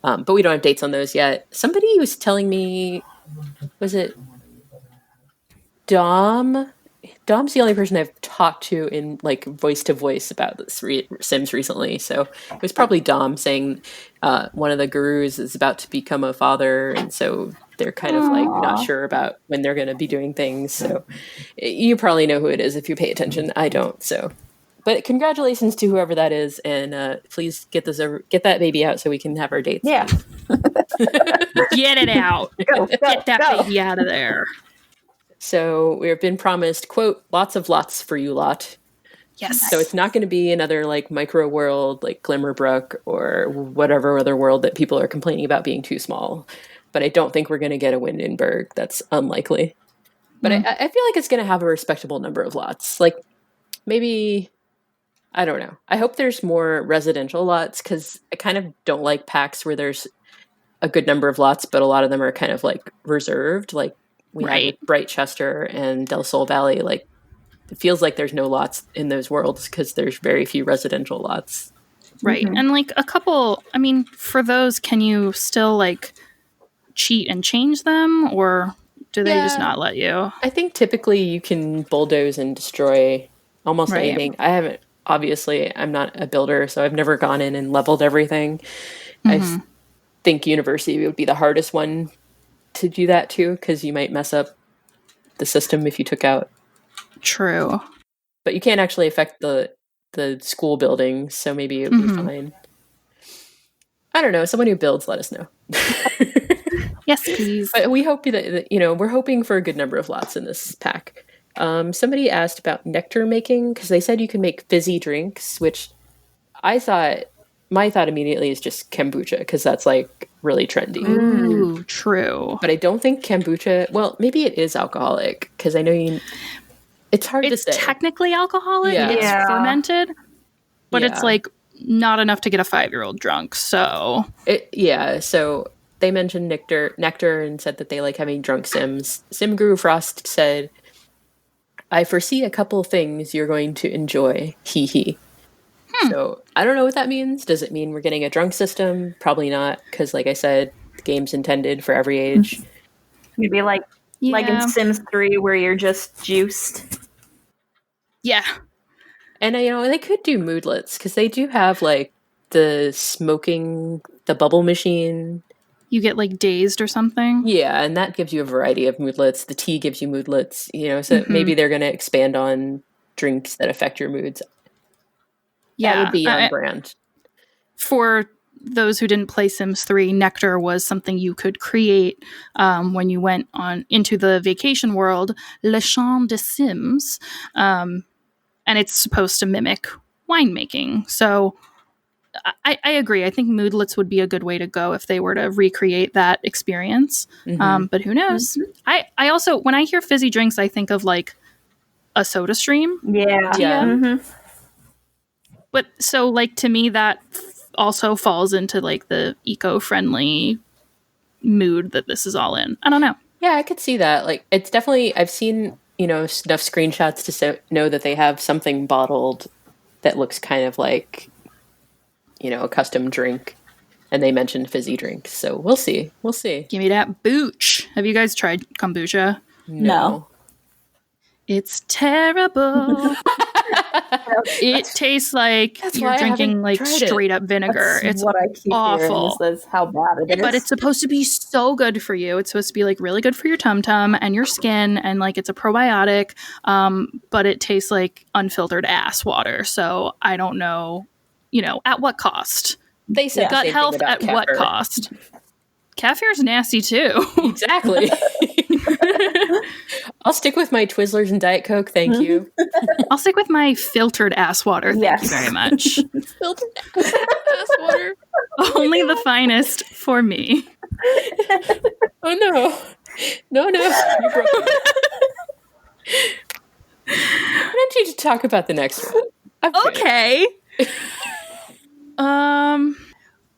But we don't have dates on those yet. Somebody was telling me, was it Dom? Dom's the only person I've talked to in like voice to voice about this Sims recently. So it was probably Dom saying one of the gurus is about to become a father, and so they're kind of like not sure about when they're going to be doing things. So you probably know who it is if you pay attention. I don't. So, but congratulations to whoever that is, and please get that baby out so we can have our dates. Yeah. Get it out. Get that go. baby out of there. So we've been promised, quote, lots of lots for you lot. Yes. So it's not going to be another like micro world like Glimmerbrook or whatever other world that people are complaining about being too small. But I don't think we're going to get a Windenburg. That's unlikely. But I feel like it's going to have a respectable number of lots. Like maybe, I don't know. I hope there's more residential lots because I kind of don't like packs where there's a good number of lots, but a lot of them are kind of like reserved. Like we have with Bright Chester and Del Sol Valley. Like it feels like there's no lots in those worlds because there's very few residential lots. Right. And like a couple, I mean, for those, can you still like cheat and change them, or do they just not let you? I think typically you can bulldoze and destroy almost anything. I'm not a builder, so I've never gone in and leveled everything. I think University would be the hardest one to do that to, because you might mess up the system if you took out. True. But you can't actually affect the school buildings, so maybe it would be fine. I don't know. Someone who builds, let us know. Yes, please. But we hope that, we're hoping for a good number of lots in this pack. Somebody asked about nectar making, because they said you can make fizzy drinks, which my thought immediately is just kombucha, because that's like really trendy. Ooh, true. But I don't think kombucha, well, maybe it is alcoholic, because I know it's hard to say. It's technically alcoholic. Yeah. It's fermented, but it's like not enough to get a 5-year-old drunk. So So they mentioned nectar and said that they like having drunk sims. Sim Guru Frost said, "I foresee a couple things you're going to enjoy. Hee hee." So I don't know what that means. Does it mean we're getting a drunk system? Probably not, because like I said, the game's intended for every age. Maybe like in Sims 3 where you're just juiced. Yeah. And they could do moodlets, because they do have like the bubble machine. You get like dazed or something. Yeah, and that gives you a variety of moodlets. The tea gives you moodlets, so maybe they're going to expand on drinks that affect your moods. Yeah. That would be on brand. For those who didn't play Sims 3, nectar was something you could create when you went into the vacation world, Le Champ des Sims, and it's supposed to mimic winemaking. So I agree. I think moodlets would be a good way to go if they were to recreate that experience. But who knows? I also, when I hear fizzy drinks, I think of like a soda stream. Yeah. But so like to me, that also falls into like the eco-friendly mood that this is all in. I don't know. Yeah, I could see that. Like, it's definitely, I've seen, enough screenshots to know that they have something bottled that looks kind of like, a custom drink. And they mentioned fizzy drinks. So we'll see. Give me that booch. Have you guys tried kombucha? No. It's terrible. It tastes like you're drinking like straight up vinegar. That's it's what I keep awful. Hearing is how bad it is. But it's supposed to be so good for you. It's supposed to be like really good for your tum-tum and your skin, and like it's a probiotic. But it tastes like unfiltered ass water. So I don't know, at what cost? They said gut health at kefir. What cost? Kefir's nasty too. Exactly. I'll stick with my Twizzlers and Diet Coke, thank you. I'll stick with my filtered ass water, thank you very much. Filtered ass water. Only the finest for me. Oh no. No. You broke it. Why don't you just talk about the next one? Okay.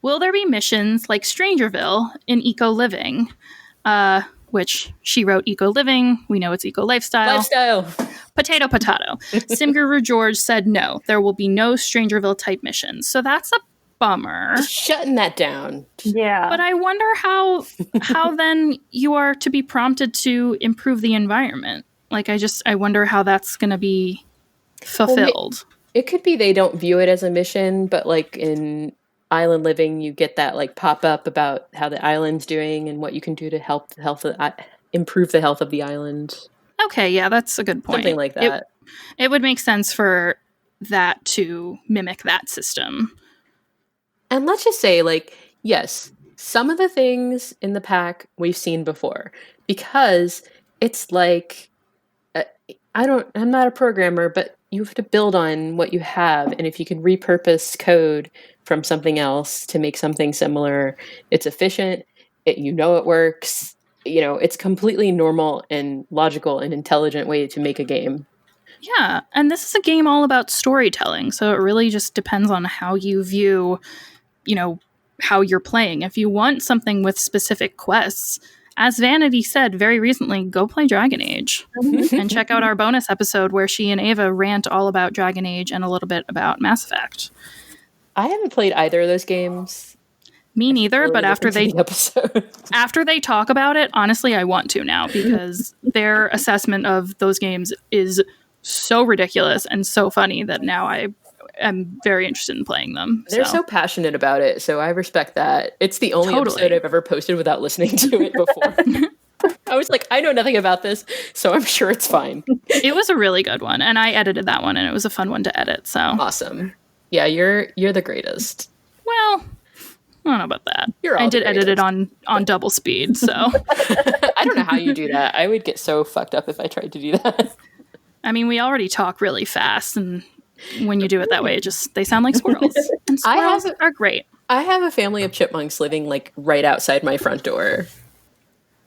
Will there be missions like Strangerville in Eco Living? Which she wrote Eco Living. We know it's Eco Lifestyle. Potato. Simguru George said no, there will be no Strangerville type missions. So that's a bummer. Just shutting that down. Yeah. But I wonder how then you are to be prompted to improve the environment. Like I wonder how that's going to be fulfilled. Well, it could be they don't view it as a mission, but like in Island Living, you get that like pop up about how the island's doing and what you can do to help improve the health of the island. Okay, yeah, that's a good point. Something like that. It would make sense for that to mimic that system. And let's just say, like, yes, some of the things in the pack we've seen before, because it's like, I'm not a programmer, but you have to build on what you have. And if you can repurpose code from something else to make something similar, it's efficient, it works, it's completely normal and logical and intelligent way to make a game. Yeah, and this is a game all about storytelling, so it really just depends on how you view, how you're playing. If you want something with specific quests, as Vanity said very recently, go play Dragon Age and check out our bonus episode where she and Ava rant all about Dragon Age and a little bit about Mass Effect. I haven't played either of those games. Me neither, but after they episode. after they talk about it, honestly, I want to now because their assessment of those games is so ridiculous and so funny that now I am very interested in playing them. They're so passionate about it, so I respect that. It's the only episode I've ever posted without listening to it before. I was like, I know nothing about this, so I'm sure it's fine. It was a really good one, and I edited that one, and it was a fun one to edit. So awesome. Yeah, you're the greatest. Well, I don't know about that. I did edit it on double speed, so I don't know how you do that. I would get so fucked up if I tried to do that. I mean, we already talk really fast, and when you do it that way, they sound like squirrels. And squirrels are great. I have a family of chipmunks living like right outside my front door.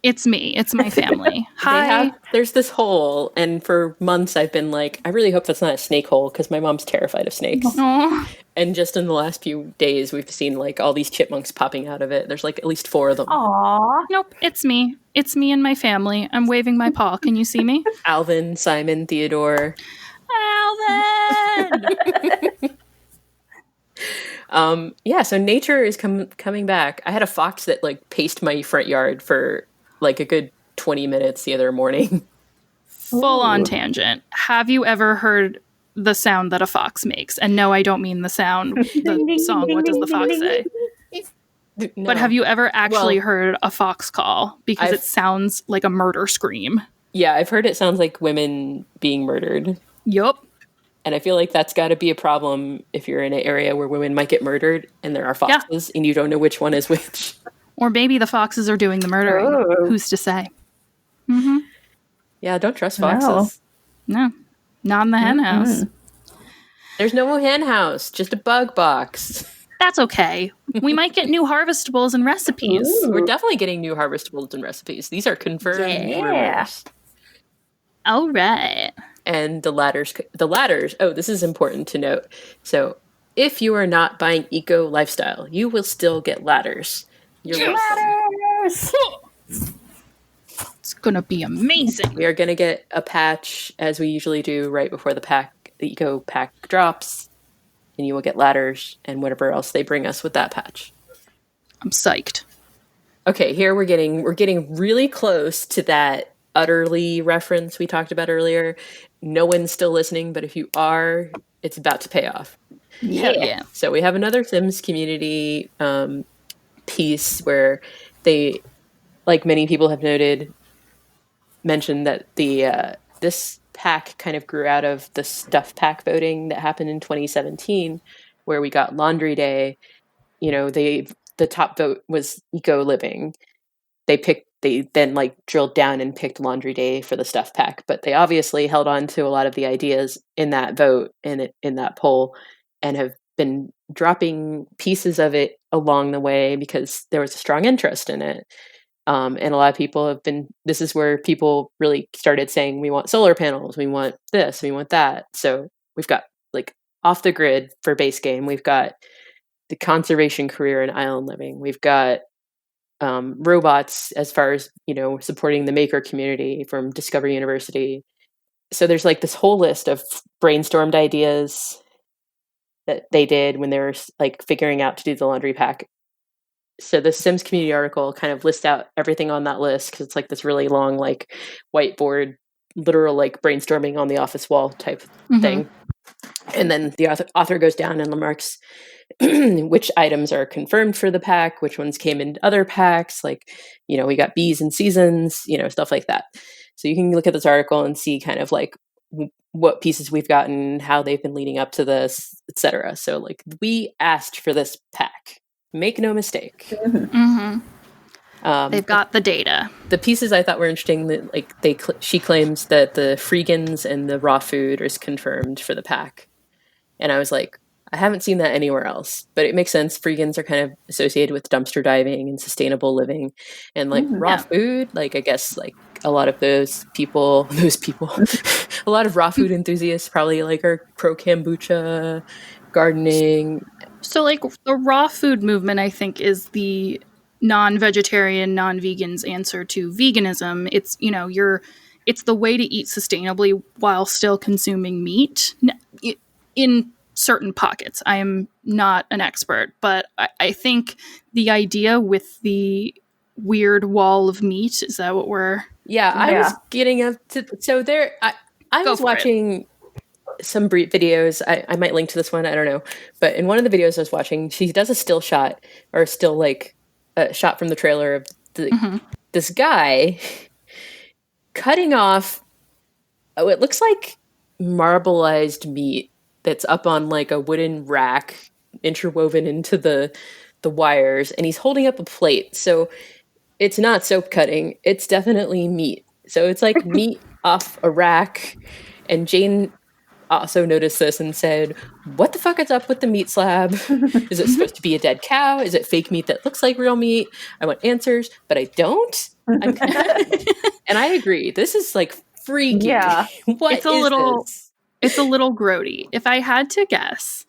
It's me. It's my family. Hi. There's this hole, and for months I've been like, I really hope that's not a snake hole because my mom's terrified of snakes. Aww. And just in the last few days, we've seen like all these chipmunks popping out of it. There's like at least 4 of them. Aww. Nope, it's me. It's me and my family. I'm waving my paw. Can you see me? Alvin, Simon, Theodore. Alvin! Yeah, so nature is coming back. I had a fox that like paced my front yard for like a good 20 minutes the other morning. Full on tangent. Have you ever heard the sound that a fox makes? And no, I don't mean the sound, the song, What Does the Fox Say? No. But have you ever actually heard a fox call? Because it sounds like a murder scream. Yeah, I've heard it sounds like women being murdered. Yup. And I feel like that's got to be a problem if you're in an area where women might get murdered and there are foxes and you don't know which one is which. Or maybe the foxes are doing the murdering. Oh. Who's to say? Mm-hmm. Yeah, don't trust foxes. No, not in the hen house. There's no hen house, just a bug box. That's okay. We might get new harvestables and recipes. Ooh. We're definitely getting new harvestables and recipes. These are confirmed rumors. All right. And the ladders, oh, this is important to note. So if you are not buying eco lifestyle, you will still get ladders. You're ladders! It's going to be amazing. We are going to get a patch, as we usually do, right before the eco pack drops. And you will get ladders and whatever else they bring us with that patch. I'm psyched. Okay, here we're getting really close to that utterly reference we talked about earlier. No one's still listening, but if you are, it's about to pay off. Yeah. So we have another Sims community piece where they, like many people have mentioned that this pack kind of grew out of the stuff pack voting that happened in 2017, where we got Laundry Day. You know, the top vote was eco living. They then like drilled down and picked Laundry Day for the stuff pack, but they obviously held on to a lot of the ideas in that vote and in that poll, and have been dropping pieces of it along the way because there was a strong interest in it. And a lot of people this is where people really started saying, we want solar panels, we want this, we want that. So we've got like off the grid for base game. We've got the conservation career in island living. We've got robots as far as, supporting the maker community from Discovery University. So there's like this whole list of brainstormed ideas that they did when they were like figuring out to do the laundry pack. So the Sims community article kind of lists out everything on that list because it's like this really long, like whiteboard, literal like brainstorming on the office wall type thing. And then the author goes down and remarks which items are confirmed for the pack, which ones came in other packs, like, we got bees and seasons, stuff like that. So you can look at this article and see kind of like what pieces we've gotten, how they've been leading up to this, etc. So like we asked for this pack. Make no mistake. They've got the data. The pieces I thought were interesting that like she claims that the freegans and the raw food is confirmed for the pack. And I was like, I haven't seen that anywhere else, but it makes sense. Freegans are kind of associated with dumpster diving and sustainable living, and like raw food. Like I guess like a lot of those people, a lot of raw food enthusiasts probably like are pro kombucha, gardening, So, like, the raw food movement, I think, is the non-vegetarian, non-vegan's answer to veganism. It's, it's the way to eat sustainably while still consuming meat in certain pockets. I am not an expert, but I think the idea with the weird wall of meat, is that what we're... Yeah, I was getting up to... So there, I was watching some brief videos. I might link to this one, I don't know. But in one of the videos I was watching, she does a still shot, or still, like, a shot from the trailer of this guy cutting off, it looks like marbleized meat that's up on, like, a wooden rack interwoven into the wires, and he's holding up a plate. So it's not soap cutting, it's definitely meat. So it's like meat off a rack. And Jane also noticed this and said, what the fuck is up with the meat slab? Is it supposed to be a dead cow? Is it fake meat that looks like real meat? I want answers, but I don't. And I agree. This is, like, freaky. Yeah. It's a little grody. If I had to guess,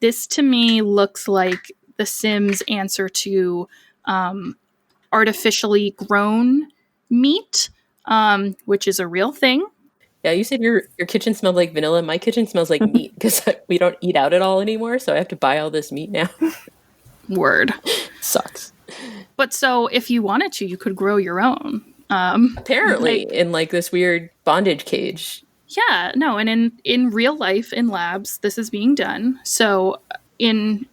this to me looks like The Sims' answer to artificially grown meat, which is a real thing. Yeah, you said your kitchen smelled like vanilla. My kitchen smells like meat because we don't eat out at all anymore, so I have to buy all this meat now. Word. Sucks. But so if you wanted to, you could grow your own. Apparently, in, like, this weird bondage cage. Yeah, no, and in real life, in labs, this is being done. So in,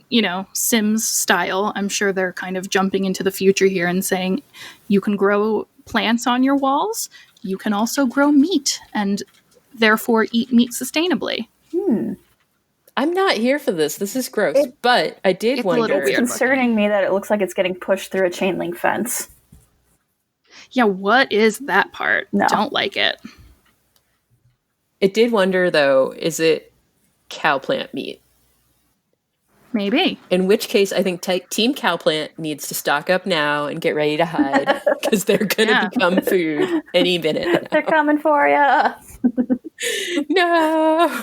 Sims style, I'm sure they're kind of jumping into the future here and saying, you can grow plants on your walls, you can also grow meat, and therefore eat meat sustainably. I'm not here for this. This is gross. But I did wonder. It's concerning me that it looks like it's getting pushed through a chain link fence. Yeah, what is that part? No. Don't like it. It did wonder, though, is it cow plant meat? Maybe. In which case, I think Team Cowplant needs to stock up now and get ready to hide, because they're going to become food any minute now. They're coming for you. No,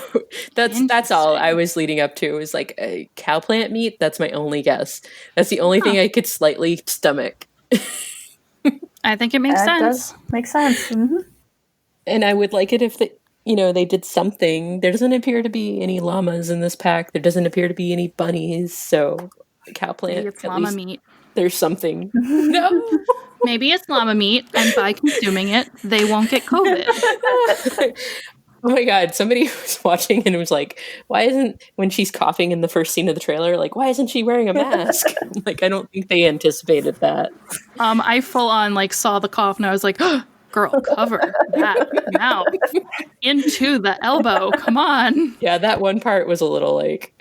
that's all I was leading up to. Was like a cowplant meat. That's my only guess. That's the only thing I could slightly stomach. I think it makes sense. That does make sense. Mm-hmm. And I would like it if they did something. There doesn't appear to be any llamas in this pack. There doesn't appear to be any bunnies. So cowplant. It's llama meat. There's something. No. Maybe it's llama meat, and by consuming it, they won't get COVID. Oh my God, somebody was watching and was like, why isn't, when she's coughing in the first scene of the trailer, like, why isn't she wearing a mask? Like, I don't think they anticipated that. I full on, like, saw the cough and I was like, oh, girl, cover that mouth into the elbow. Come on. Yeah, that one part was a little like,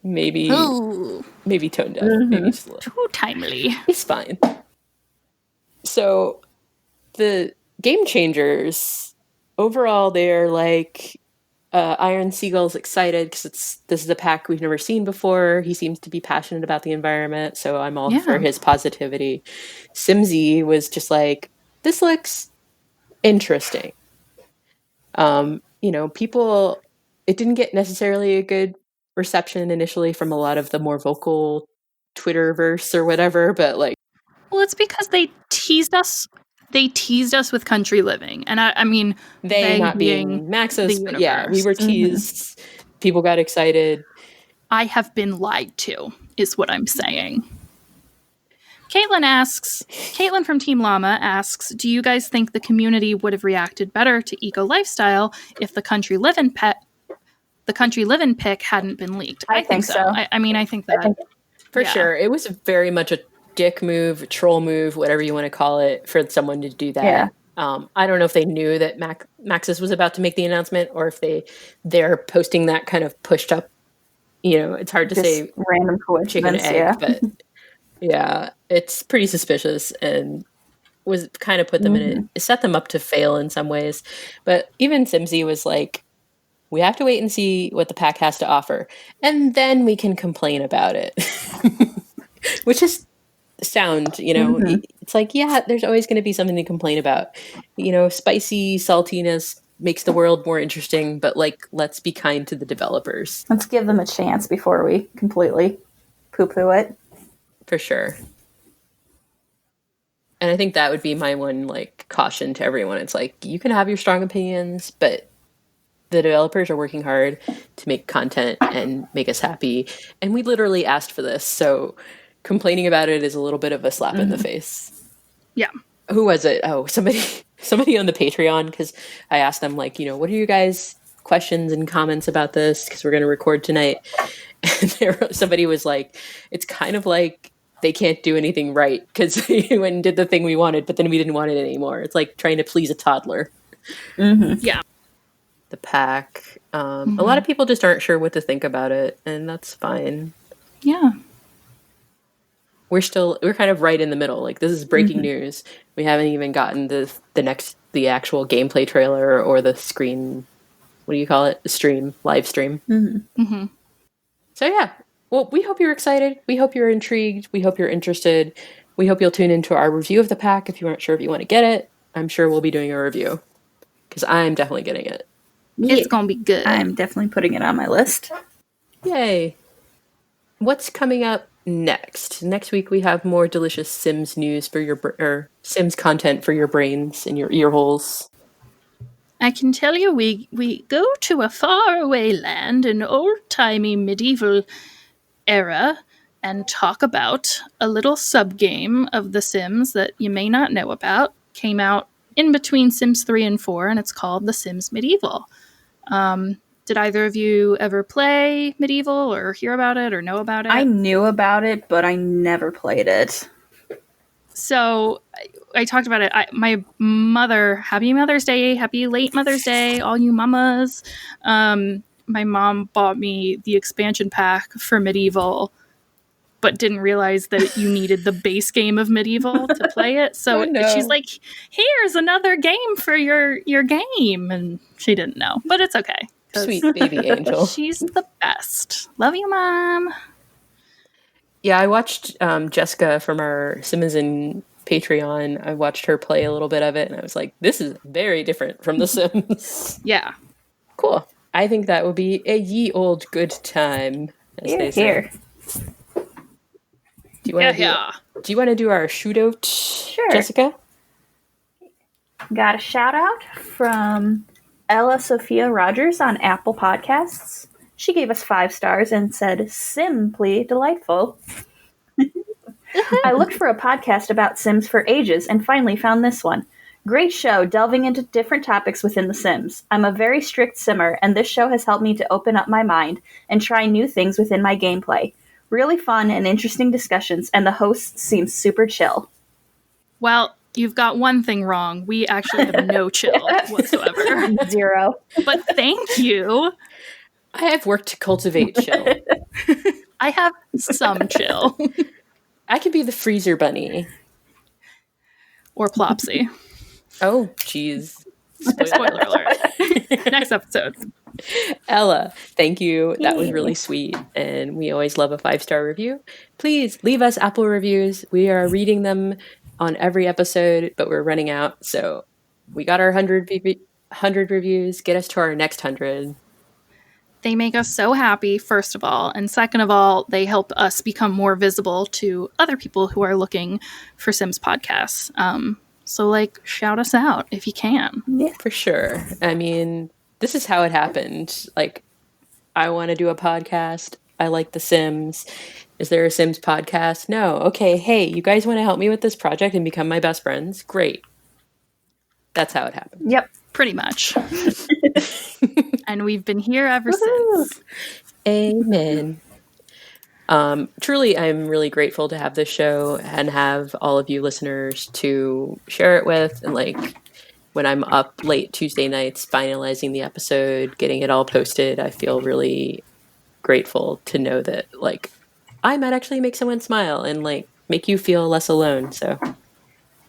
maybe toned down. Mm-hmm. Maybe just a little. Too timely. It's fine. So, the game changers... Overall, they're like, Iron Seagull's excited because this is a pack we've never seen before. He seems to be passionate about the environment, so I'm all for his positivity. Simsy was just like, this looks interesting. People, it didn't get necessarily a good reception initially from a lot of the more vocal Twitterverse or whatever, but like... Well, it's because they teased us. They teased us with country living. And I mean, they not being Maxis, but yeah, we were teased. Mm-hmm. People got excited. I have been lied to, is what I'm saying. Caitlin from Team Llama asks, do you guys think the community would have reacted better to eco lifestyle if the country living pick hadn't been leaked? I think so. I think that. For sure. It was very much a dick move, troll move, whatever you want to call it, for someone to do that. Yeah. I don't know if they knew that Maxis was about to make the announcement, or if they're posting that kind of pushed up. It's hard to say. Random coincidence, chicken egg, but yeah, it's pretty suspicious and was kind of put them in it set them up to fail in some ways. But even Simsy was like, we have to wait and see what the pack has to offer, and then we can complain about it, which is sound, it's like, yeah, there's always going to be something to complain about, spicy saltiness, makes the world more interesting, but like, let's be kind to the developers. Let's give them a chance before we completely poo-poo it. For sure. And I think that would be my one like caution to everyone. It's like, you can have your strong opinions, but the developers are working hard to make content and make us happy. And we literally asked for this. So complaining about it is a little bit of a slap in the face. Yeah. Who was it? Oh, somebody on the Patreon, because I asked them, like, what are you guys' questions and comments about this? Because we're going to record tonight. And somebody was like, it's kind of like they can't do anything right because we went and did the thing we wanted, but then we didn't want it anymore. It's like trying to please a toddler. Mm-hmm. Yeah. The pack. A lot of people just aren't sure what to think about it, and that's fine. Yeah. We're kind of right in the middle. Like, this is breaking news. We haven't even gotten the actual gameplay trailer or the screen. What do you call it? Live stream. Mm-hmm. Mm-hmm. So yeah. Well, we hope you're excited. We hope you're intrigued. We hope you're interested. We hope you'll tune into our review of the pack if you aren't sure if you want to get it. I'm sure we'll be doing a review because I'm definitely getting it. It's gonna be good. I'm definitely putting it on my list. Yay. What's coming up next? Next week we have more delicious Sims news for or Sims content for your brains and your ear holes. I can tell you we go to a faraway land, an old-timey medieval era, and talk about a little sub-game of The Sims that you may not know about. Came out in between Sims 3 and 4, and it's called The Sims Medieval. Did either of you ever play Medieval or hear about it or know about it? I knew about it, but I never played it. So I talked about it. My mother, happy Mother's Day, happy late Mother's Day, all you mamas. My mom bought me the expansion pack for Medieval, but didn't realize that you needed the base game of Medieval to play it. So she's like, here's another game for your game. And she didn't know, but it's okay. Sweet baby angel. She's the best. Love you, Mom. Yeah, I watched Jessica from our Simmons Patreon. I watched her play a little bit of it, and I was like, this is very different from The Sims. Yeah. Cool. I think that would be a ye old good time, as they say. Here. Do you want to do our shootout, Sure. Jessica? Got a shout out from Ella Sophia Rogers on Apple Podcasts. She gave us 5 stars and said, simply delightful. I looked for a podcast about Sims for ages and finally found this one. Great show, delving into different topics within The Sims. I'm a very strict simmer, and this show has helped me to open up my mind and try new things within my gameplay. Really fun and interesting discussions, and the hosts seem super chill. Well, you've got one thing wrong. We actually have no chill whatsoever. 0. But thank you. I have worked to cultivate chill. I have some chill. I could be the freezer bunny. Or Plopsy. Oh, jeez. Spoiler alert. Next episode. Ella, thank you. That was really sweet. And we always love a 5-star review. Please leave us Apple reviews. We are reading them on every episode, but we're running out. So we got our 100 reviews. Get us to our next 100. They make us so happy, first of all. And second of all, they help us become more visible to other people who are looking for Sims podcasts. So, shout us out if you can. Yeah, for sure. I mean, this is how it happened. I want to do a podcast. I like The Sims. Is there a Sims podcast? No. Okay, hey, you guys want to help me with this project and become my best friends? Great. That's how it happened. Yep. Pretty much. And we've been here ever since. Amen. Truly, I'm really grateful to have this show and have all of you listeners to share it with. And when I'm up late Tuesday nights finalizing the episode, getting it all posted, I feel really grateful to know that I might actually make someone smile and make you feel less alone. So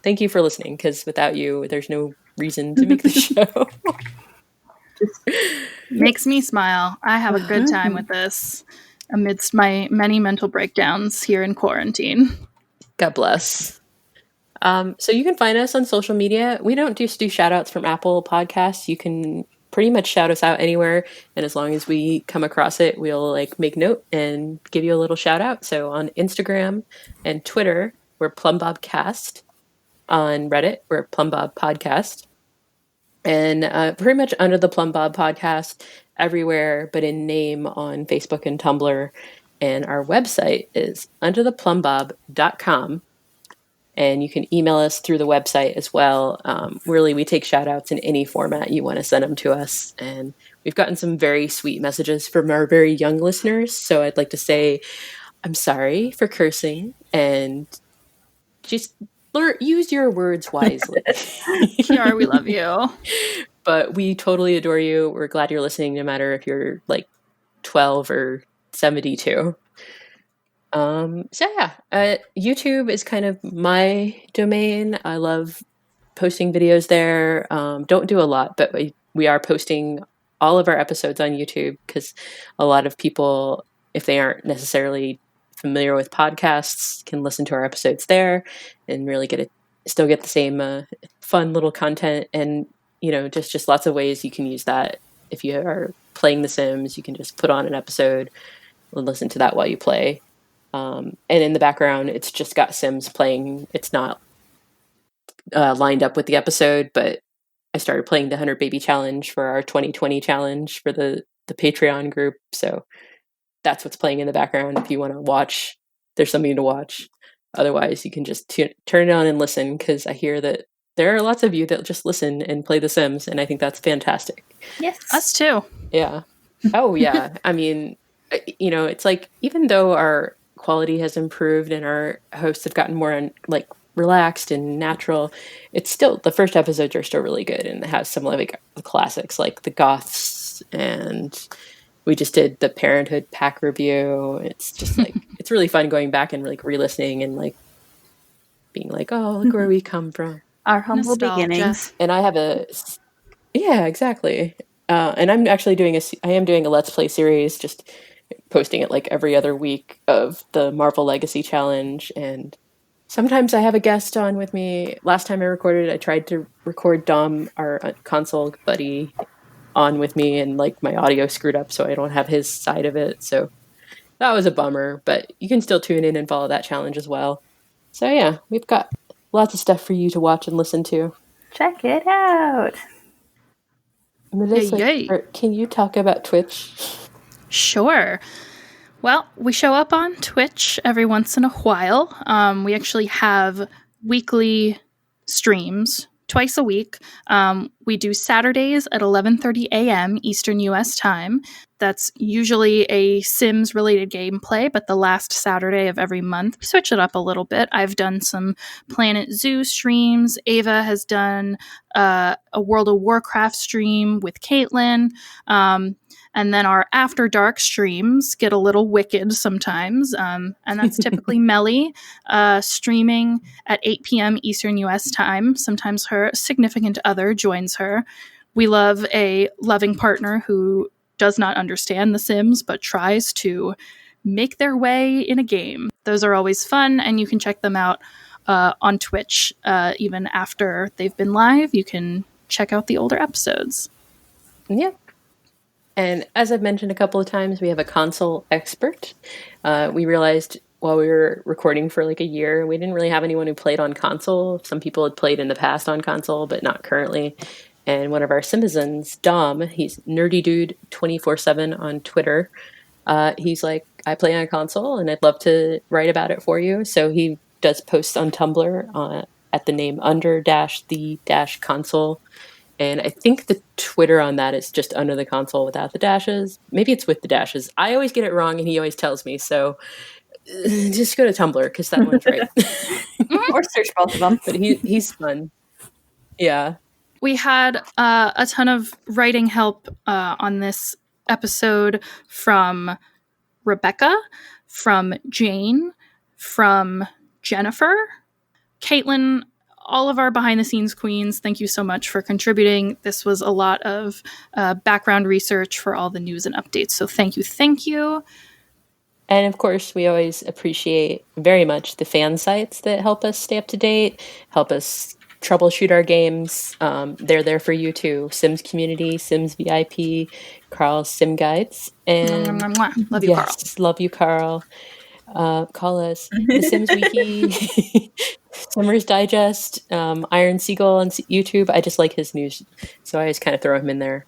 thank you for listening, because without you, there's no reason to make the show. Makes me smile. I have a good time with this amidst my many mental breakdowns here in quarantine. God bless. So you can find us on social media. We don't just do shout outs from Apple Podcasts. You can pretty much shout us out anywhere. And as long as we come across it, we'll like make note and give you a little shout out. So on Instagram and Twitter, we're Plumbobcast. On Reddit, we're Plumbob Podcast. And pretty much Under the Plumbob Podcast everywhere, but in name on Facebook and Tumblr. And our website is undertheplumbob.com. And you can email us through the website as well. Really, we take shout outs in any format you want to send them to us. And we've gotten some very sweet messages from our very young listeners. So I'd like to say, I'm sorry for cursing and just use your words wisely. Kiara, we love you. But we totally adore you. We're glad you're listening, no matter if you're like 12 or 72. YouTube is kind of my domain. I love posting videos there. Don't do a lot, but we are posting all of our episodes on YouTube because a lot of people, if they aren't necessarily familiar with podcasts, can listen to our episodes there and really still get the same fun little content. And just lots of ways you can use that. If you are playing The Sims, you can just put on an episode and listen to that while you play. And in the background, it's just got Sims playing. It's not lined up with the episode, but I started playing the 100 Baby Challenge for our 2020 challenge for the Patreon group. So that's what's playing in the background. If you want to watch, there's something to watch. Otherwise, you can just turn it on and listen, because I hear that there are lots of you that just listen and play The Sims, and I think that's fantastic. Yes. Us too. Yeah. Oh, yeah. I mean, it's like, even though our quality has improved and our hosts have gotten more relaxed and natural, it's still, the first episodes are still really good, and it has some like the classics like the Goths, and we just did the Parenthood pack review. It's just like, it's really fun going back and like re-listening and like being like, oh, look where we come from. Our humble beginnings. And I have yeah, exactly. And I'm actually doing a Let's Play series, just posting it like every other week, of the Marvel Legacy Challenge. And sometimes I have a guest on with me. Last time I recorded, I tried to record Dom, our console buddy, on with me, and like my audio screwed up, so I don't have his side of it. So that was a bummer, but you can still tune in and follow that challenge as well. So yeah, we've got lots of stuff for you to watch and listen to. Check it out. Melissa, can you talk about Twitch? Sure. Well, we show up on Twitch every once in a while. We actually have weekly streams twice a week. We do Saturdays at 11:30 a.m. Eastern U.S. time. That's usually a Sims-related gameplay, but the last Saturday of every month, we switch it up a little bit. I've done some Planet Zoo streams. Ava has done a World of Warcraft stream with Caitlin. And then our After Dark streams get a little wicked sometimes. And that's typically Melly streaming at 8 p.m. Eastern U.S. time. Sometimes her significant other joins her. We love a loving partner who does not understand The Sims, but tries to make their way in a game. Those are always fun, and you can check them out on Twitch. Even after they've been live, you can check out the older episodes. Yeah. And as I've mentioned a couple of times, we have a console expert. We realized while we were recording for like a year, we didn't really have anyone who played on console. Some people had played in the past on console, but not currently. And one of our citizens, Dom, he's Nerdy Dude 24/7 on Twitter. He's like, I play on a console and I'd love to write about it for you. So he does posts on Tumblr at the name under-the-console. And I think the Twitter on that is just Under the Console without the dashes. Maybe it's with the dashes. I always get it wrong, and he always tells me. So just go to Tumblr, because that one's right. Or search both of them. But he's fun. Yeah. We had a ton of writing help on this episode from Rebecca, from Jane, from Jennifer, Caitlin. All of our behind-the-scenes queens, thank you so much for contributing. This was a lot of background research for all the news and updates, so thank you. And of course, we always appreciate very much the fan sites that help us stay up to date, help us troubleshoot our games. They're there for you too. Sims Community, Sims VIP, Carl's Sim Guides. And Mwah, mwah, mwah. Love you, Carl. yes, love you, Carl. Call us the Sims Wiki, Simmers Digest, Iron Seagull on YouTube. I just like his news, so I just kind of throw him in there.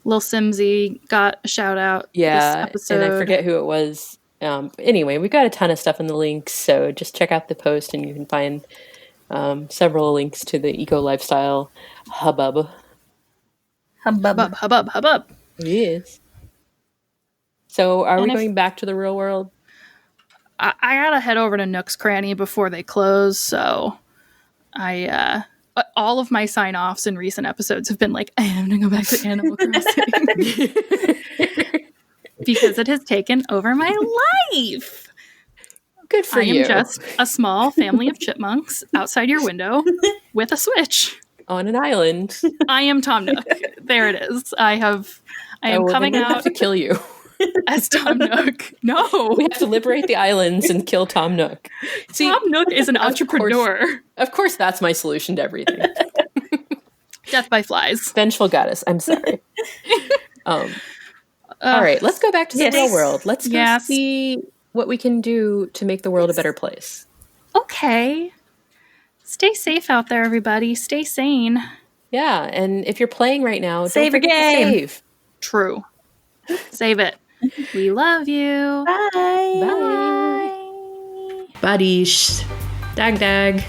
Lil Simsy got a shout out this episode. And I forget who it was. Anyway, we've got a ton of stuff in the links, so just check out the post and you can find several links to the eco lifestyle hubbub. Hubbub. Yes. So are we going back to the real world? I gotta head over to Nook's Cranny before they close, so all of my sign-offs in recent episodes have been like, I am gonna go back to Animal Crossing. Because it has taken over my life. Good for you. I am just a small family of chipmunks outside your window with a Switch. On an island. I am Tom Nook. There it is. I am coming out to kill you. As Tom Nook. No. We have to liberate the islands and kill Tom Nook. See, Tom Nook is an entrepreneur. Of course, that's my solution to everything. Death by flies. Vengeful goddess. I'm sorry. All right, let's go back to the real world. Let's go see what we can do to make the world a better place. Okay. Stay safe out there, everybody. Stay sane. Yeah, and if you're playing right now, save don't forget to save. True. Save it. We love you. Bye. Bye. Buddies. Dag dag.